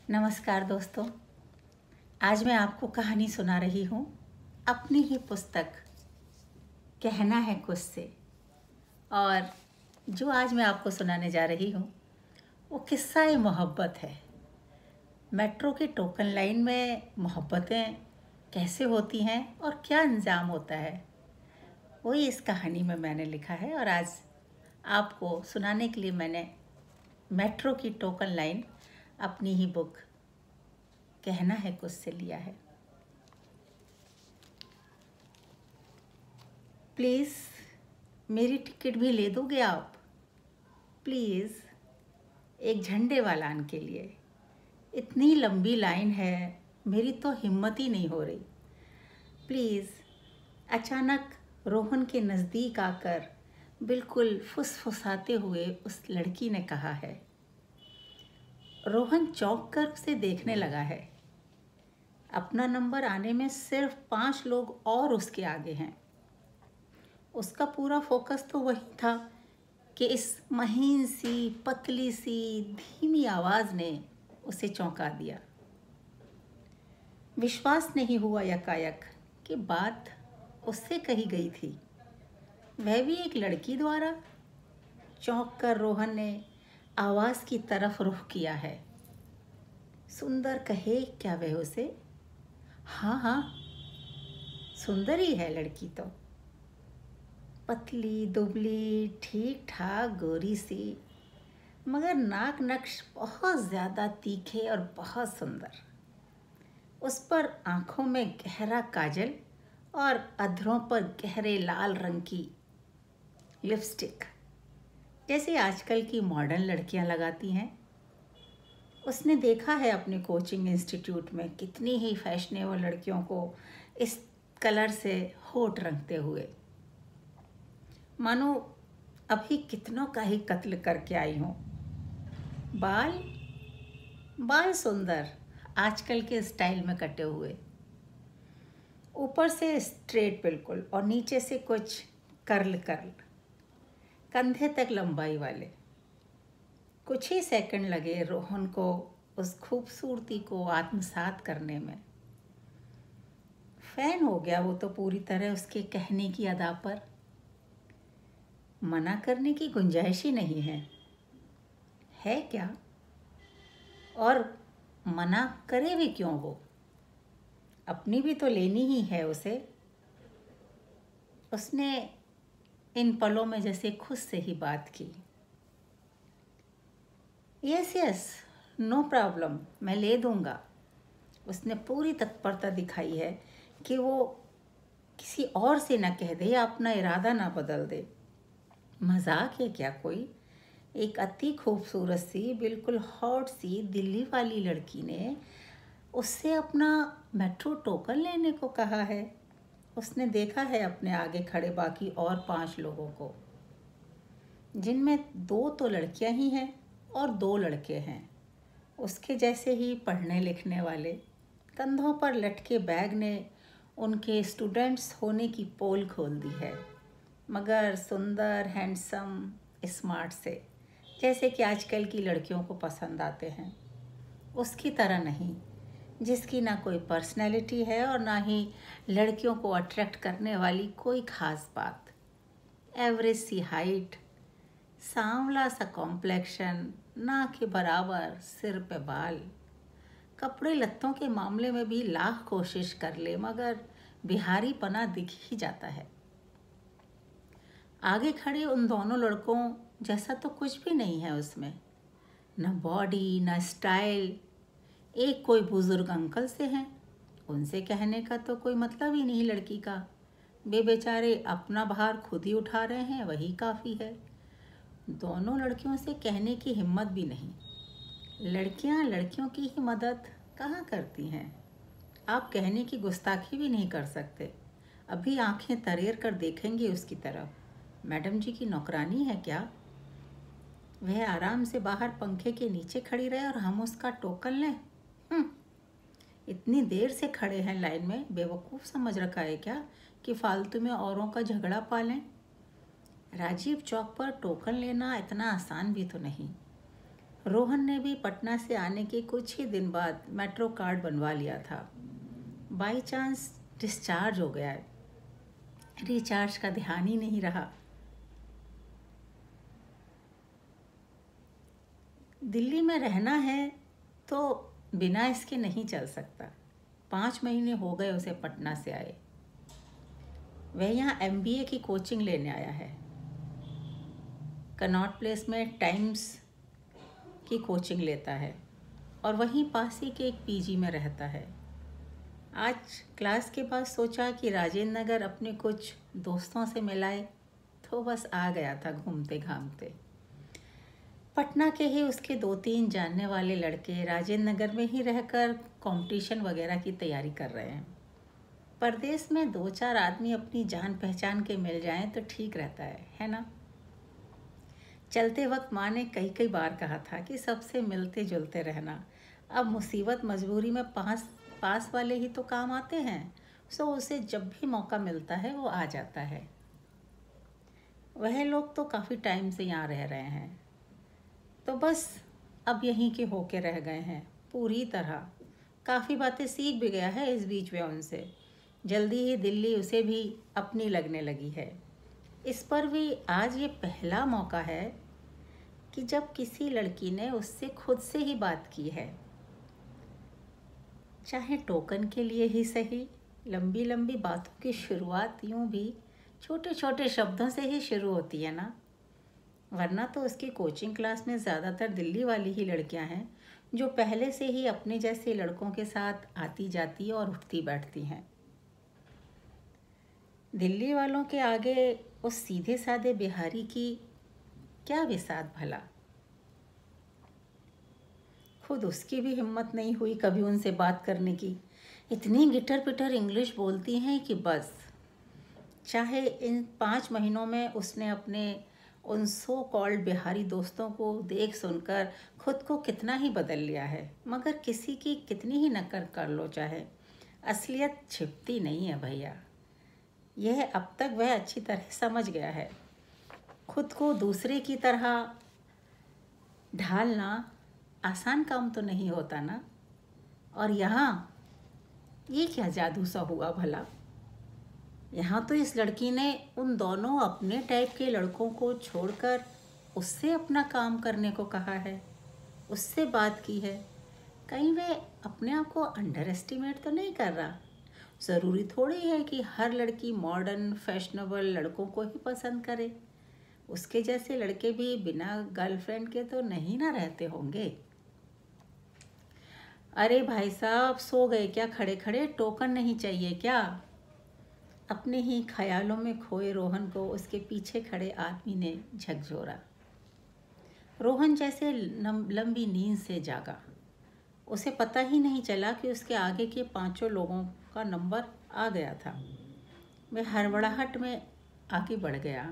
नमस्कार दोस्तों। आज मैं आपको कहानी सुना रही हूँ अपनी ही पुस्तक कहना है कुछ से। और जो आज मैं आपको सुनाने जा रही हूँ वो किस्सा मोहब्बत है। मेट्रो की टोकन लाइन में मोहब्बतें कैसे होती हैं और क्या अंजाम होता है, वही इस कहानी में मैंने लिखा है। और आज आपको सुनाने के लिए मैंने मेट्रो की टोकन लाइन अपनी ही बुक कहना है कुछ से लिया है। प्लीज़ मेरी टिकट भी ले दोगे आप? प्लीज़ एक झंडे वालान के लिए। इतनी लंबी लाइन है, मेरी तो हिम्मत ही नहीं हो रही। प्लीज़। अचानक रोहन के नज़दीक आकर बिल्कुल फुसफुसाते हुए उस लड़की ने कहा है। रोहन चौंक कर उसे देखने लगा है। अपना नंबर आने में सिर्फ 5 लोग और उसके आगे हैं। उसका पूरा फोकस तो वही था कि इस महीन सी, पतली सी, धीमी आवाज़ ने उसे चौंका दिया। विश्वास नहीं हुआ यकायक कि बात उससे कही गई थी, वह भी एक लड़की द्वारा। चौंक कर रोहन ने आवाज़ की तरफ रुख किया है। सुंदर कहे क्या वह उसे? हाँ हाँ, सुंदर ही है लड़की तो। पतली दुबली, ठीक ठाक गोरी सी, मगर नाक नक्श बहुत ज़्यादा तीखे और बहुत सुंदर। उस पर आँखों में गहरा काजल और अधरों पर गहरे लाल रंग की लिपस्टिक, जैसे आजकल की मॉडर्न लड़कियां लगाती हैं। उसने देखा है अपने कोचिंग इंस्टीट्यूट में कितनी ही फैशनेबल लड़कियों को इस कलर से होठ रंगते हुए, मानो अभी कितनों का ही कत्ल करके आई हूँ। बाल बाल सुंदर, आजकल के स्टाइल में कटे हुए, ऊपर से स्ट्रेट बिल्कुल और नीचे से कुछ कर्ल कर्ल, कंधे तक लंबाई वाले। कुछ ही सेकंड लगे रोहन को उस खूबसूरती को आत्मसात करने में। फैन हो गया वो तो पूरी तरह उसके कहने की अदा पर। मना करने की गुंजाइश ही नहीं है क्या? और मना करे भी क्यों वो? अपनी भी तो लेनी ही है उसे। उसने इन पलों में जैसे खुद से ही बात की। यस, नो प्रॉब्लम, मैं ले दूंगा। उसने पूरी तत्परता दिखाई है कि वो किसी और से ना कह दे या अपना इरादा ना बदल दे। मजाक है क्या कोई? एक अति खूबसूरत सी, बिल्कुल हॉट सी दिल्ली वाली लड़की ने उससे अपना मेट्रो टोकन लेने को कहा है। उसने देखा है अपने आगे खड़े बाकी और 5 लोगों को, जिनमें 2 तो लड़कियां ही हैं और 2 लड़के हैं, उसके जैसे ही पढ़ने लिखने वाले। कंधों पर लटके बैग ने उनके स्टूडेंट्स होने की पोल खोल दी है, मगर सुंदर, हैंडसम, स्मार्ट से, जैसे कि आजकल की लड़कियों को पसंद आते हैं। उसकी तरह नहीं, जिसकी ना कोई पर्सनैलिटी है और ना ही लड़कियों को अट्रैक्ट करने वाली कोई ख़ास बात। एवरेज सी हाइट, सांवला सा कॉम्प्लेक्शन, ना के बराबर सिर पे बाल। कपड़े लत्तों के मामले में भी लाख कोशिश कर ले मगर बिहारी पना दिख ही जाता है। आगे खड़े उन दोनों लड़कों जैसा तो कुछ भी नहीं है उसमें, न बॉडी न स्टाइल। एक कोई बुजुर्ग अंकल से हैं, उनसे कहने का तो कोई मतलब ही नहीं लड़की का। वे बेचारे अपना भार खुद ही उठा रहे हैं, वही काफ़ी है। दोनों लड़कियों से कहने की हिम्मत भी नहीं। लड़कियां लड़कियों की ही मदद कहाँ करती हैं? आप कहने की गुस्ताखी भी नहीं कर सकते। अभी आंखें तरेर कर देखेंगे उसकी तरफ। मैडम जी की नौकरानी है क्या? वह आराम से बाहर पंखे के नीचे खड़ी रहे और हम उसका टोकन लें? इतनी देर से खड़े हैं लाइन में, बेवकूफ़ समझ रखा है क्या कि फालतू में औरों का झगड़ा पालें? राजीव चौक पर टोकन लेना इतना आसान भी तो नहीं। रोहन ने भी पटना से आने के कुछ ही दिन बाद मेट्रो कार्ड बनवा लिया था। बाई चांस डिस्चार्ज हो गया है, रिचार्ज का ध्यान ही नहीं रहा। दिल्ली में रहना है तो बिना इसके नहीं चल सकता। 5 महीने हो गए उसे पटना से आए। वह यहाँ MBA की कोचिंग लेने आया है। कनॉट प्लेस में टाइम्स की कोचिंग लेता है और वहीं पास ही के एक PG में रहता है। आज क्लास के बाद सोचा कि राजेंद्र नगर अपने कुछ दोस्तों से मिलाए, तो बस आ गया था घूमते घामते। पटना के ही उसके 2-3 जानने वाले लड़के राजेंद्र नगर में ही रहकर कंपटीशन वगैरह की तैयारी कर रहे हैं। परदेश में 2-4 आदमी अपनी जान पहचान के मिल जाएं तो ठीक रहता है ना। चलते वक्त माँ ने कई बार कहा था कि सबसे मिलते जुलते रहना। अब मुसीबत मजबूरी में पास वाले ही तो काम आते हैं, सो उसे जब भी मौका मिलता है वो आ जाता है। वह लोग तो काफ़ी टाइम से यहाँ रह रहे हैं, तो बस अब यहीं के होके रह गए हैं पूरी तरह। काफ़ी बातें सीख भी गया है इस बीच में उनसे। जल्दी ही दिल्ली उसे भी अपनी लगने लगी है। इस पर भी आज ये पहला मौका है कि जब किसी लड़की ने उससे खुद से ही बात की है, चाहे टोकन के लिए ही सही। लंबी लंबी बातों की शुरुआत यूं भी छोटे छोटे शब्दों से ही शुरू होती है ना। वरना तो उसकी कोचिंग क्लास में ज़्यादातर दिल्ली वाली ही लड़कियां हैं जो पहले से ही अपने जैसे लड़कों के साथ आती जाती और उठती बैठती हैं। दिल्ली वालों के आगे उस सीधे साधे बिहारी की क्या विसात भला। खुद उसकी भी हिम्मत नहीं हुई कभी उनसे बात करने की। इतनी गिटर पिटर इंग्लिश बोलती हैं कि बस। चाहे इन 5 महीनों में उसने अपने उन सो कॉल्ड बिहारी दोस्तों को देख सुनकर खुद को कितना ही बदल लिया है, मगर किसी की कितनी ही नकल कर लो चाहे, असलियत छिपती नहीं है भैया। यह अब तक वह अच्छी तरह समझ गया है। खुद को दूसरे की तरह ढालना आसान काम तो नहीं होता ना। और यहाँ ये क्या जादू सा हुआ भला। यहाँ तो इस लड़की ने उन दोनों अपने टाइप के लड़कों को छोड़कर उससे अपना काम करने को कहा है, उससे बात की है। कहीं वह अपने आप को अंडर एस्टिमेट तो नहीं कर रहा। ज़रूरी थोड़ी है कि हर लड़की मॉडर्न फैशनेबल लड़कों को ही पसंद करे। उसके जैसे लड़के भी बिना गर्लफ्रेंड के तो नहीं ना रहते होंगे। अरे भाई साहब, सो गए क्या खड़े खड़े? टोकन नहीं चाहिए क्या? अपने ही ख्यालों में खोए रोहन को उसके पीछे खड़े आदमी ने झकझोरा। रोहन जैसे लंबी नींद से जागा। उसे पता ही नहीं चला कि उसके आगे के 5 लोगों का नंबर आ गया था। वह हड़बड़ाहट में आगे बढ़ गया।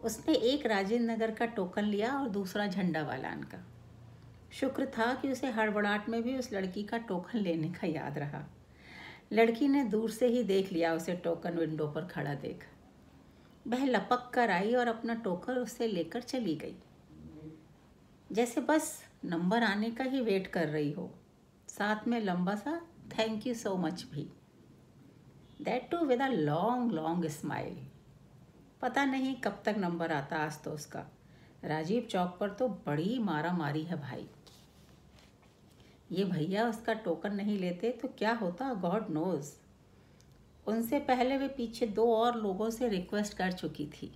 उसने एक राजेंद्र नगर का टोकन लिया और दूसरा झंडा वालान का। शुक्र था कि उसे हड़बड़ाहट में भी उस लड़की का टोकन लेने का याद रहा। लड़की ने दूर से ही देख लिया उसे टोकन विंडो पर खड़ा देख। वह लपक कर आई और अपना टोकन उससे लेकर चली गई, जैसे बस नंबर आने का ही वेट कर रही हो। साथ में लंबा सा थैंक यू सो मच भी, that too with a long long smile. पता नहीं कब तक नंबर आता आज तो उसका। राजीव चौक पर तो बड़ी मारा मारी है भाई। ये भैया उसका टोकन नहीं लेते तो क्या होता, गॉड नोज। उनसे पहले वे पीछे 2 और लोगों से रिक्वेस्ट कर चुकी थी।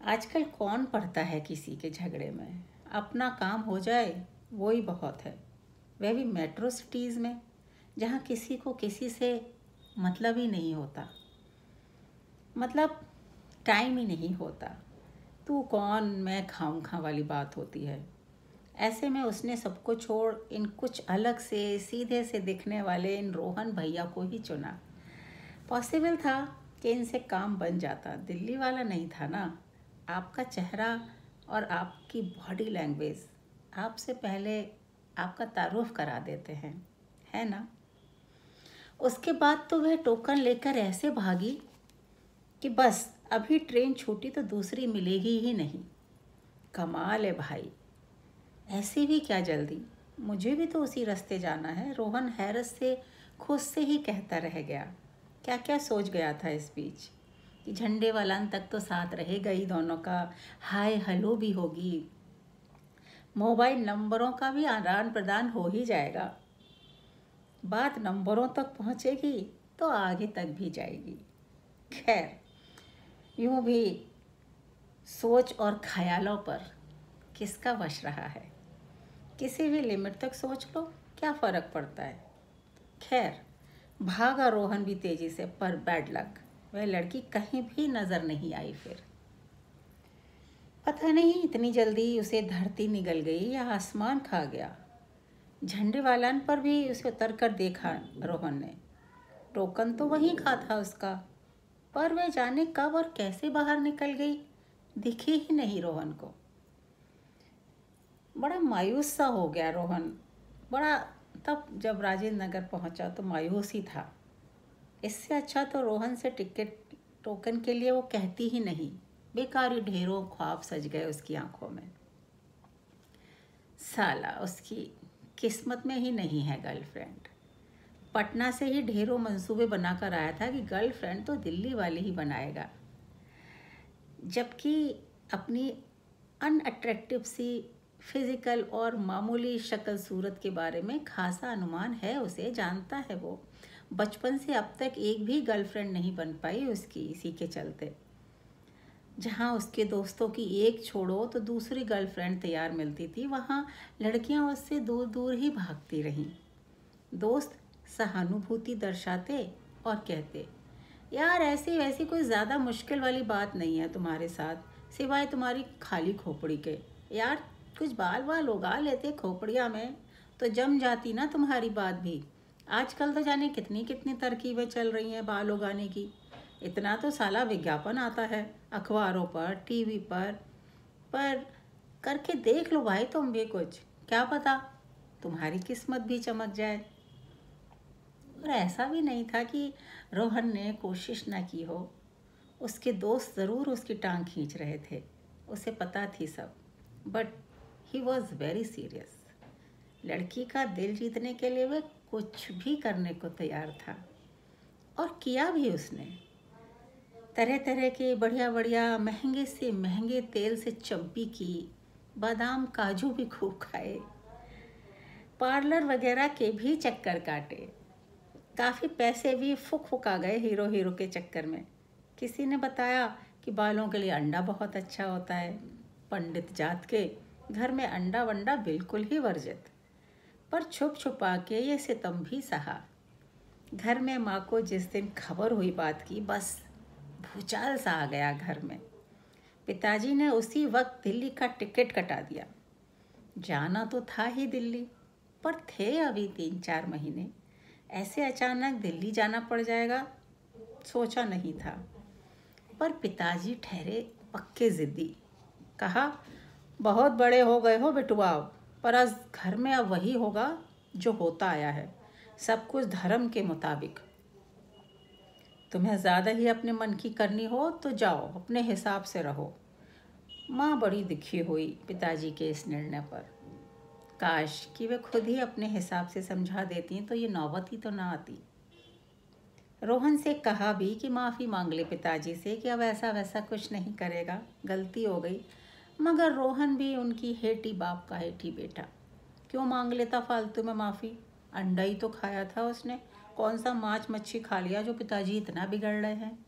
आजकल कौन पड़ता है किसी के झगड़े में? अपना काम हो जाए वो ही बहुत है। वह भी मेट्रो सिटीज़ में, जहाँ किसी को किसी से मतलब ही नहीं होता। मतलब टाइम ही नहीं होता। तू कौन मैं खाऊं खा वाली बात होती है। ऐसे में उसने सबको छोड़ इन कुछ अलग से सीधे से दिखने वाले इन रोहन भैया को ही चुना। पॉसिबल था कि इनसे काम बन जाता। दिल्ली वाला नहीं था ना। आपका चेहरा और आपकी बॉडी लैंग्वेज आपसे पहले आपका तारुफ करा देते हैं, है ना। उसके बाद तो वह टोकन लेकर ऐसे भागी कि बस अभी ट्रेन छूटी तो दूसरी मिलेगी ही नहीं। कमाल है भाई, ऐसे भी क्या जल्दी, मुझे भी तो उसी रास्ते जाना है। रोहन हैरत से खुद से ही कहता रह गया। क्या क्या सोच गया था इस बीच कि झंडे वालन तक तो साथ रहेगा ही, दोनों का हाय हेलो भी होगी, मोबाइल नंबरों का भी आदान प्रदान हो ही जाएगा। बात नंबरों तक पहुंचेगी तो आगे तक भी जाएगी। खैर, यूं भी सोच और ख्यालों पर किसका वश रहा है। किसी भी लिमिट तक सोच लो, क्या फ़र्क पड़ता है। खैर, भागा रोहन भी तेजी से, पर बैड लक, वह लड़की कहीं भी नज़र नहीं आई। फिर पता नहीं इतनी जल्दी उसे धरती निगल गई या आसमान खा गया। झंडे वालन पर भी उसे उतर कर देखा रोहन ने। टोकन तो वहीं का था उसका, पर वह जाने कब और कैसे बाहर निकल गई, दिखी ही नहीं रोहन को। बड़ा मायूस सा हो गया रोहन। बड़ा तब जब राजेंद्र नगर पहुंचा तो मायूस ही था। इससे अच्छा तो रोहन से टिकट टोकन के लिए वो कहती ही नहीं। बेकारी ढेरों ख्वाब सज गए उसकी आंखों में। साला, उसकी किस्मत में ही नहीं है गर्लफ्रेंड। पटना से ही ढेरों मंसूबे बनाकर आया था कि गर्लफ्रेंड तो दिल्ली वाले ही बनाएगा, जबकि अपनी अनअट्रैक्टिव सी फिजिकल और मामूली शक्ल सूरत के बारे में खासा अनुमान है उसे, जानता है वो। बचपन से अब तक एक भी गर्लफ्रेंड नहीं बन पाई उसकी, इसी के चलते। जहाँ उसके दोस्तों की एक छोड़ो तो दूसरी गर्लफ्रेंड तैयार मिलती थी, वहाँ लड़कियाँ उससे दूर दूर ही भागती रहीं। दोस्त सहानुभूति दर्शाते और कहते, यार ऐसी वैसी कोई ज़्यादा मुश्किल वाली बात नहीं है तुम्हारे साथ, सिवाय तुम्हारी खाली खोपड़ी के। यार कुछ बाल वाल उगा लेते खोपड़िया में तो जम जाती ना तुम्हारी बात भी। आजकल तो जाने कितनी कितनी तरकीबें चल रही हैं बाल उगाने की। इतना तो साला विज्ञापन आता है अखबारों पर, टीवी पर करके देख लो भाई तुम भी कुछ, क्या पता तुम्हारी किस्मत भी चमक जाए। और ऐसा भी नहीं था कि रोहन ने कोशिश ना की हो। उसके दोस्त ज़रूर उसकी टांग खींच रहे थे, उसे पता थी सब, but he was very serious. लड़की का दिल जीतने के लिए वह कुछ भी करने को तैयार था, और किया भी उसने। तरह तरह के बढ़िया बढ़िया महंगे से महंगे तेल से चम्पी की, बादाम काजू भी खूब खाए, पार्लर वगैरह के भी चक्कर काटे। काफ़ी पैसे भी फुक आ गए हीरो हीरो के चक्कर में। किसी ने बताया कि बालों के लिए अंडा बहुत अच्छा होता है। पंडित जात के घर में अंडा वंडा बिल्कुल ही वर्जित, पर छुप छुपा के ये सितम भी सहा। घर में माँ को जिस दिन खबर हुई बात की, बस भूचाल सा आ गया घर में। पिताजी ने उसी वक्त दिल्ली का टिकट कटा दिया। जाना तो था ही दिल्ली, पर थे अभी 3-4 महीने। ऐसे अचानक दिल्ली जाना पड़ जाएगा, सोचा नहीं था। पर पिताजी ठहरे पक्के ज़िद्दी। कहा, बहुत बड़े हो गए हो बिटुआ, पर आज घर में अब वही होगा जो होता आया है, सब कुछ धर्म के मुताबिक। तुम्हें ज़्यादा ही अपने मन की करनी हो तो जाओ, अपने हिसाब से रहो। माँ बड़ी दुखी हुई पिताजी के इस निर्णय पर। काश कि वे खुद ही अपने हिसाब से समझा देती तो ये नौबत ही तो ना आती। रोहन से कहा भी कि माफ़ी मांग ले पिताजी से कि अब ऐसा वैसा कुछ नहीं करेगा, गलती हो गई। मगर रोहन भी उनकी हेटी बाप का हेटी बेटा, क्यों मांग लेता फालतू में माफ़ी। अंडा ही तो खाया था उसने, कौन सा मांस मच्छी खा लिया जो पिताजी इतना बिगड़ रहे हैं।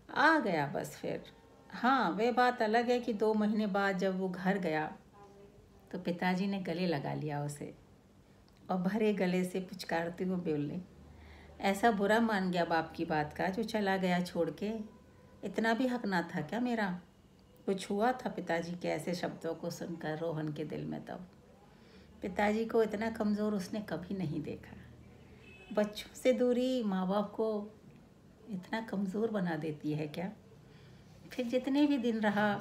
आ गया बस फिर। हाँ, वह बात अलग है कि 2 महीने बाद जब वो घर गया तो पिताजी ने गले लगा लिया उसे, और भरे गले से पुचकारते हुए बोले, ऐसा बुरा मान गया बाप की बात का जो चला गया छोड़ के, इतना भी हक ना था क्या मेरा। कुछ हुआ था पिताजी के ऐसे शब्दों को सुनकर रोहन के दिल में। तब पिताजी को इतना कमज़ोर उसने कभी नहीं देखा। बच्चों से दूरी माँ बाप को इतना कमज़ोर बना देती है क्या। फिर जितने भी दिन रहा,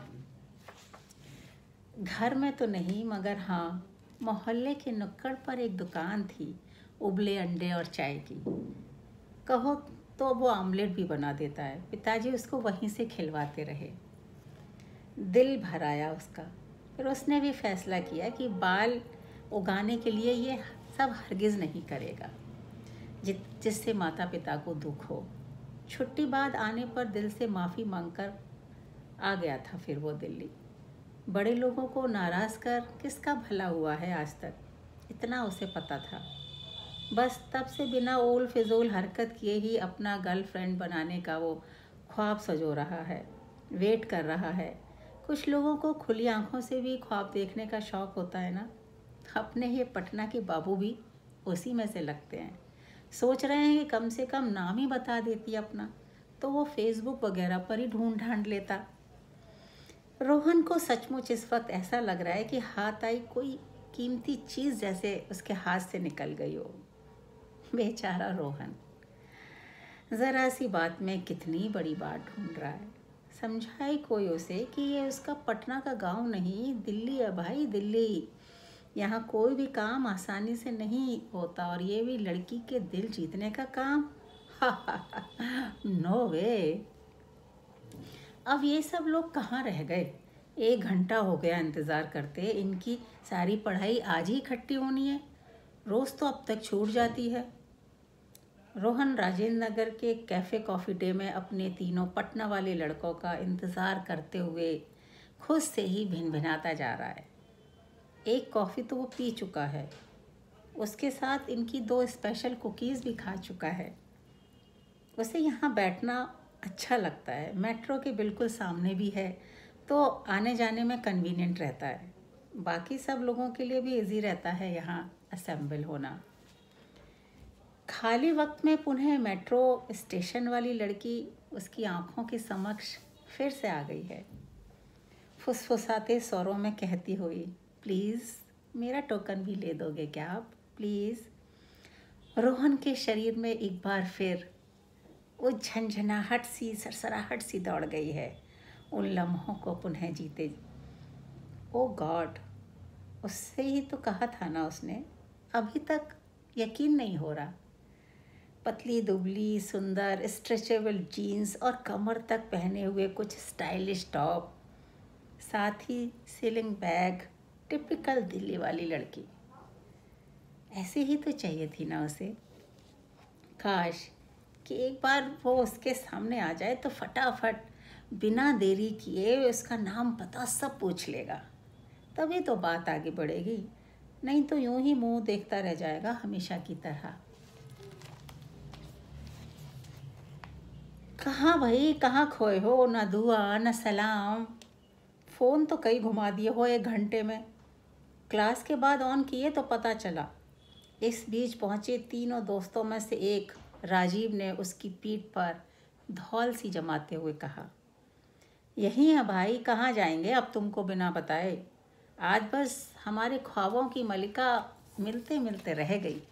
घर में तो नहीं मगर हाँ, मोहल्ले के नुक्कड़ पर एक दुकान थी उबले अंडे और चाय की। कहो तो वो आमलेट भी बना देता है। पिताजी उसको वहीं से खिलवाते रहे। दिल भर आया उसका। फिर उसने भी फैसला किया कि बाल उगाने के लिए ये सब हरगिज़ नहीं करेगा जिससे माता पिता को दुख हो। छुट्टी बाद आने पर दिल से माफ़ी मांगकर आ गया था फिर वो दिल्ली। बड़े लोगों को नाराज़ कर किसका भला हुआ है आज तक, इतना उसे पता था। बस तब से बिना ओल फिजूल हरकत किए ही अपना गर्लफ्रेंड बनाने का वो ख्वाब सजो रहा है, वेट कर रहा है। कुछ लोगों को खुली आंखों से भी ख्वाब देखने का शौक़ होता है ना। अपने ये पटना के बाबू भी उसी में से लगते हैं। सोच रहे हैं कि कम से कम नाम ही बता देती अपना, तो वो फेसबुक वगैरह पर ही ढूंढ ढांढ लेता। रोहन को सचमुच इस वक्त ऐसा लग रहा है कि हाथ आई कोई कीमती चीज़ जैसे उसके हाथ से निकल गई हो। बेचारा रोहन, ज़रा सी बात में कितनी बड़ी बात ढूंढ रहा है। समझाए कोई उसे कि ये उसका पटना का गांव नहीं, दिल्ली है भाई, दिल्ली। यहाँ कोई भी काम आसानी से नहीं होता, और ये भी लड़की के दिल जीतने का काम। नो वे। अब ये सब लोग कहाँ रह गए? 1 घंटा हो गया इंतज़ार करते। इनकी सारी पढ़ाई आज ही इकट्ठी होनी है, रोज़ तो अब तक छूट जाती है। रोहन राजेंद्र नगर के कैफ़े कॉफ़ी डे में अपने तीनों पटना वाले लड़कों का इंतज़ार करते हुए खुद से ही भिनभिनाता जा रहा है। एक कॉफ़ी तो वो पी चुका है, उसके साथ इनकी 2 स्पेशल कुकीज़ भी खा चुका है। उसे यहाँ बैठना अच्छा लगता है, मेट्रो के बिल्कुल सामने भी है, तो आने जाने में कन्वीनियंट रहता है। बाकी सब लोगों के लिए भी इजी रहता है यहाँ असेंबल होना। खाली वक्त में पुनः मेट्रो स्टेशन वाली लड़की उसकी आंखों के समक्ष फिर से आ गई है। फुसफुसाते स्वरों में कहती हुई, प्लीज़ मेरा टोकन भी ले दोगे क्या आप, प्लीज़। रोहन के शरीर में एक बार फिर वो झंझनाहट सी, सरसराहट सी दौड़ गई है, उन लम्हों को पुनः जीते। ओ गॉड, उससे ही तो कहा था ना उसने, अभी तक यकीन नहीं हो रहा। पतली दुबली सुंदर स्ट्रेचेबल जीन्स और कमर तक पहने हुए कुछ स्टाइलिश टॉप, साथ ही सीलिंग बैग, टिपिकल दिल्ली वाली लड़की। ऐसे ही तो चाहिए थी ना उसे। काश कि एक बार वो उसके सामने आ जाए तो फटाफट बिना देरी किए उसका नाम पता सब पूछ लेगा, तभी तो बात आगे बढ़ेगी। नहीं तो यूं ही मुंह देखता रह जाएगा हमेशा की तरह। कहाँ भाई, कहाँ खोए हो? ना दुआ न सलाम। फ़ोन तो कई घुमा दिए हो 1 घंटे में। क्लास के बाद ऑन किए तो पता चला। इस बीच पहुँचे तीनों दोस्तों में से एक राजीव ने उसकी पीठ पर धौल सी जमाते हुए कहा, यही है भाई, कहाँ जाएंगे अब तुमको बिना बताए। आज बस हमारे ख्वाबों की मलिका मिलते मिलते रह गई।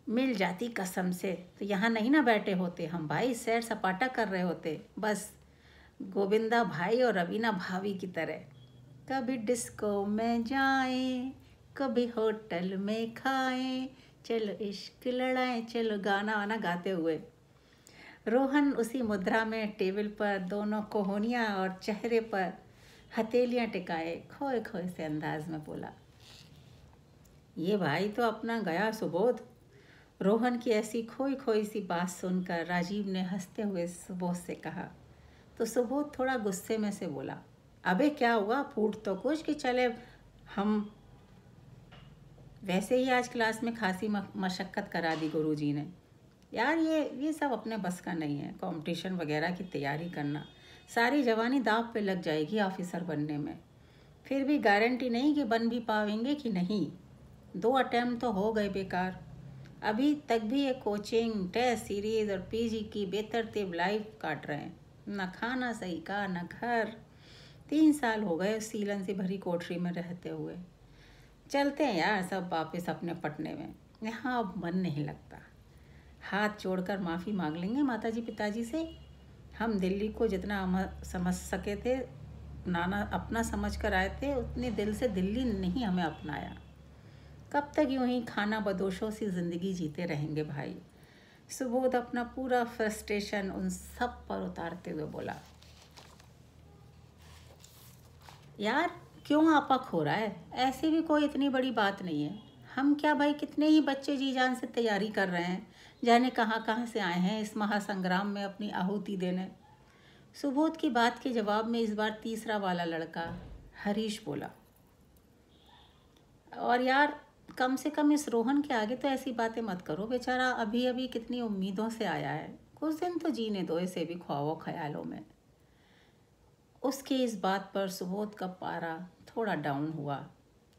मिल जाती कसम से तो यहाँ नहीं ना बैठे होते हम भाई, सैर सपाटा कर रहे होते बस गोविंदा भाई और रवीना भाभी की तरह। कभी डिस्को में जाएं, कभी होटल में खाएं, चलो इश्क लड़ाएं, चलो गाना वाना गाते हुए। रोहन उसी मुद्रा में टेबल पर दोनों कोहनियाँ और चेहरे पर हथेलियाँ टिकाए खोए खोए से अंदाज में बोला, ये भाई तो अपना गया सुबोध। रोहन की ऐसी खोई खोई सी बात सुनकर राजीव ने हंसते हुए सुबोध से कहा, तो सुबोध थोड़ा गुस्से में से बोला, अबे क्या हुआ, फूट तो कुछ कि चले हम। वैसे ही आज क्लास में खासी मशक्क़त करा दी गुरुजी ने। यार ये सब अपने बस का नहीं है, कंपटीशन वगैरह की तैयारी करना। सारी जवानी दाव पे लग जाएगी ऑफिसर बनने में। फिर भी गारंटी नहीं कि बन भी पाएंगे कि नहीं। 2 अटेम्प्ट तो हो गए बेकार। अभी तक भी ये कोचिंग, टेस्ट सीरीज़ और पीजी की बेतरतीब लाइफ काट रहे हैं। न खाना सही का, न घर। 3 साल हो गए सीलन से भरी कोठरी में रहते हुए। चलते हैं यार सब वापस अपने पटने में, यहाँ अब मन नहीं लगता। हाथ जोड़कर माफ़ी मांग लेंगे माताजी पिताजी से। हम दिल्ली को जितना समझ सके थे, नाना अपना समझ कर आए थे, उतने दिल से दिल्ली नहीं हमें अपनाया। कब तक यूं ही खाना बदोशों सी ज़िंदगी जीते रहेंगे भाई। सुबोध अपना पूरा फ्रस्ट्रेशन उन सब पर उतारते हुए बोला। यार क्यों आपा खो रहा है, ऐसी भी कोई इतनी बड़ी बात नहीं है। हम क्या भाई, कितने ही बच्चे जी जान से तैयारी कर रहे हैं, जाने कहाँ कहाँ से आए हैं इस महासंग्राम में अपनी आहुति देने। सुबोध की बात के जवाब में इस बार तीसरा वाला लड़का हरीश बोला, और यार कम से कम इस रोहन के आगे तो ऐसी बातें मत करो, बेचारा अभी अभी कितनी उम्मीदों से आया है, कुछ दिन तो जीने दो इसे भी ख्वाबों ख्यालों में। उसकी इस बात पर सुबोध का पारा थोड़ा डाउन हुआ।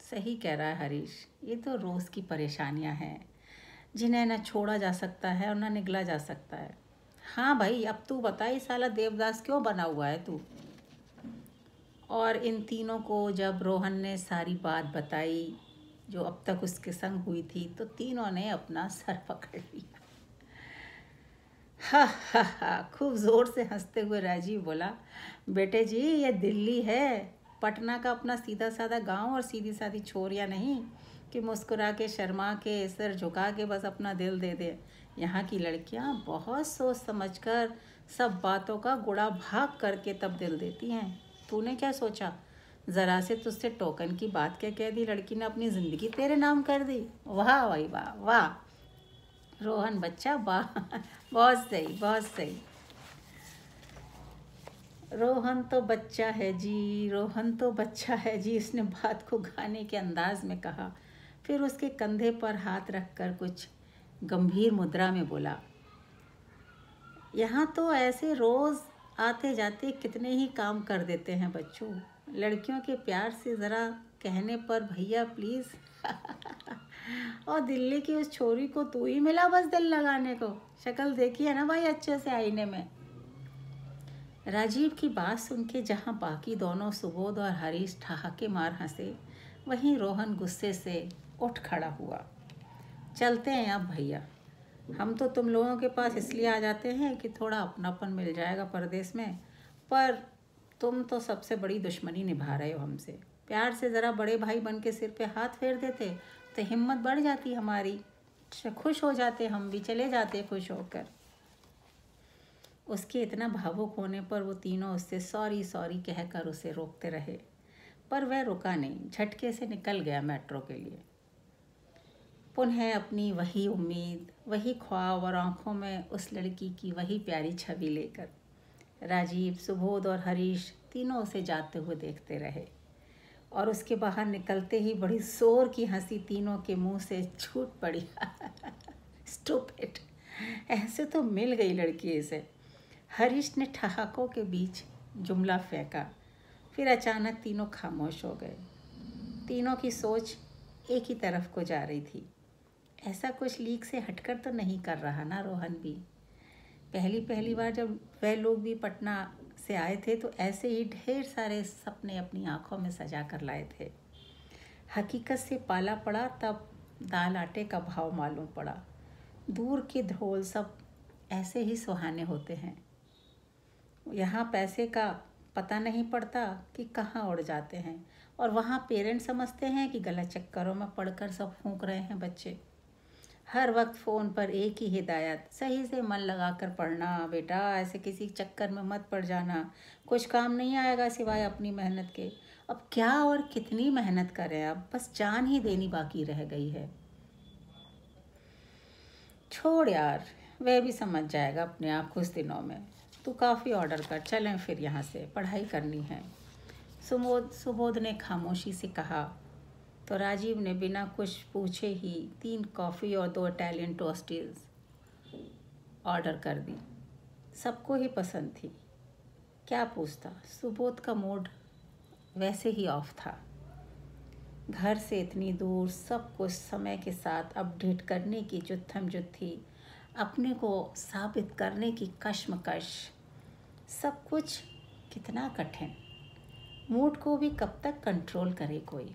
सही कह रहा है हरीश, ये तो रोज़ की परेशानियां हैं जिन्हें न छोड़ा जा सकता है और न निगला जा सकता है। हाँ भाई, अब तू बता, ये साला देवदास क्यों बना हुआ है तू? और इन तीनों को जब रोहन ने सारी बात बताई जो अब तक उसके संग हुई थी, तो तीनों ने अपना सर पकड़ लिया। हा हा हा, खूब ज़ोर से हंसते हुए राजीव बोला, बेटे जी ये दिल्ली है, पटना का अपना सीधा साधा गांव और सीधी सादी छोरियाँ नहीं कि मुस्कुरा के शर्मा के सिर झुका के बस अपना दिल दे दे। यहाँ की लड़कियाँ बहुत सोच समझकर सब बातों का गुड़ा भाग करके तब दिल देती हैं। तूने क्या सोचा, ज़रा से तुझसे टोकन की बात क्या कह दी, लड़की ने अपनी ज़िंदगी तेरे नाम कर दी। वाह भाई वाह वाह रोहन बच्चा, वाह बहुत सही बहुत सही। रोहन तो बच्चा है जी, रोहन तो बच्चा है जी, इसने बात को गाने के अंदाज में कहा। फिर उसके कंधे पर हाथ रखकर कुछ गंभीर मुद्रा में बोला, यहाँ तो ऐसे रोज़ आते जाते कितने ही काम कर देते हैं बच्चों, लड़कियों के प्यार से ज़रा कहने पर भैया प्लीज़। और दिल्ली की उस छोरी को तू ही मिला बस दिल लगाने को, शक्ल देखी है ना भाई अच्छे से आईने में। राजीव की बात सुन के जहाँ बाकी दोनों सुबोध और हरीश ठहाके मार हंसे, वहीं रोहन गुस्से से उठ खड़ा हुआ। चलते हैं अब भैया, हम तो तुम लोगों के पास इसलिए आ जाते हैं कि थोड़ा अपनापन मिल जाएगा परदेश में, पर तुम तो सबसे बड़ी दुश्मनी निभा रहे हो हमसे। प्यार से ज़रा बड़े भाई बन के सिर पे हाथ फेर देते तो हिम्मत बढ़ जाती हमारी, खुश हो जाते, हम भी चले जाते खुश होकर। उसके इतना भावुक होने पर वो तीनों उससे सॉरी सॉरी कहकर उसे रोकते रहे, पर वह रुका नहीं, झटके से निकल गया मेट्रो के लिए। पुनः अपनी वही उम्मीद, वही ख्वाब और आंखों में उस लड़की की वही प्यारी छवि लेकर राजीव, सुबोध और हरीश तीनों उसे जाते हुए देखते रहे। और उसके बाहर निकलते ही बड़ी जोर की हंसी तीनों के मुंह से छूट पड़ी। स्टूपिड, ऐसे तो मिल गई लड़की इसे। हरीश ने ठहाकों के बीच जुमला फेंका, फिर अचानक तीनों खामोश हो गए। तीनों की सोच एक ही तरफ को जा रही थी। ऐसा कुछ लीक से हटकर तो नहीं कर रहा ना रोहन भी। पहली बार जब वह लोग भी पटना से आए थे तो ऐसे ही ढेर सारे सपने अपनी आंखों में सजा कर लाए थे। हकीकत से पाला पड़ा तब दाल आटे का भाव मालूम पड़ा। दूर के ढोल सब ऐसे ही सुहाने होते हैं। यहाँ पैसे का पता नहीं पड़ता कि कहाँ उड़ जाते हैं, और वहाँ पेरेंट्स समझते हैं कि गलत चक्करों में पड़कर सब फूंक रहे हैं बच्चे। हर वक्त फ़ोन पर एक ही हिदायत, सही से मन लगाकर पढ़ना बेटा, ऐसे किसी चक्कर में मत पड़ जाना, कुछ काम नहीं आएगा सिवाय अपनी मेहनत के। अब क्या और कितनी मेहनत करें, अब बस जान ही देनी बाकी रह गई है। छोड़ यार, वह भी समझ जाएगा अपने आप कुछ दिनों में। तू काफ़ी ऑर्डर कर, चलें फिर यहाँ से, पढ़ाई करनी है। सुबोध ने खामोशी से कहा तो राजीव ने बिना कुछ पूछे ही 3 कॉफ़ी और 2 इटालियन टोस्टीज ऑर्डर कर दी। सबको ही पसंद थी, क्या पूछता। सुबोध का मूड वैसे ही ऑफ था। घर से इतनी दूर सब कुछ समय के साथ अपडेट करने की जो थमजुत थी, अपने को साबित करने की कश्मकश, सब कुछ कितना कठिन। मूड को भी कब तक कंट्रोल करे कोई,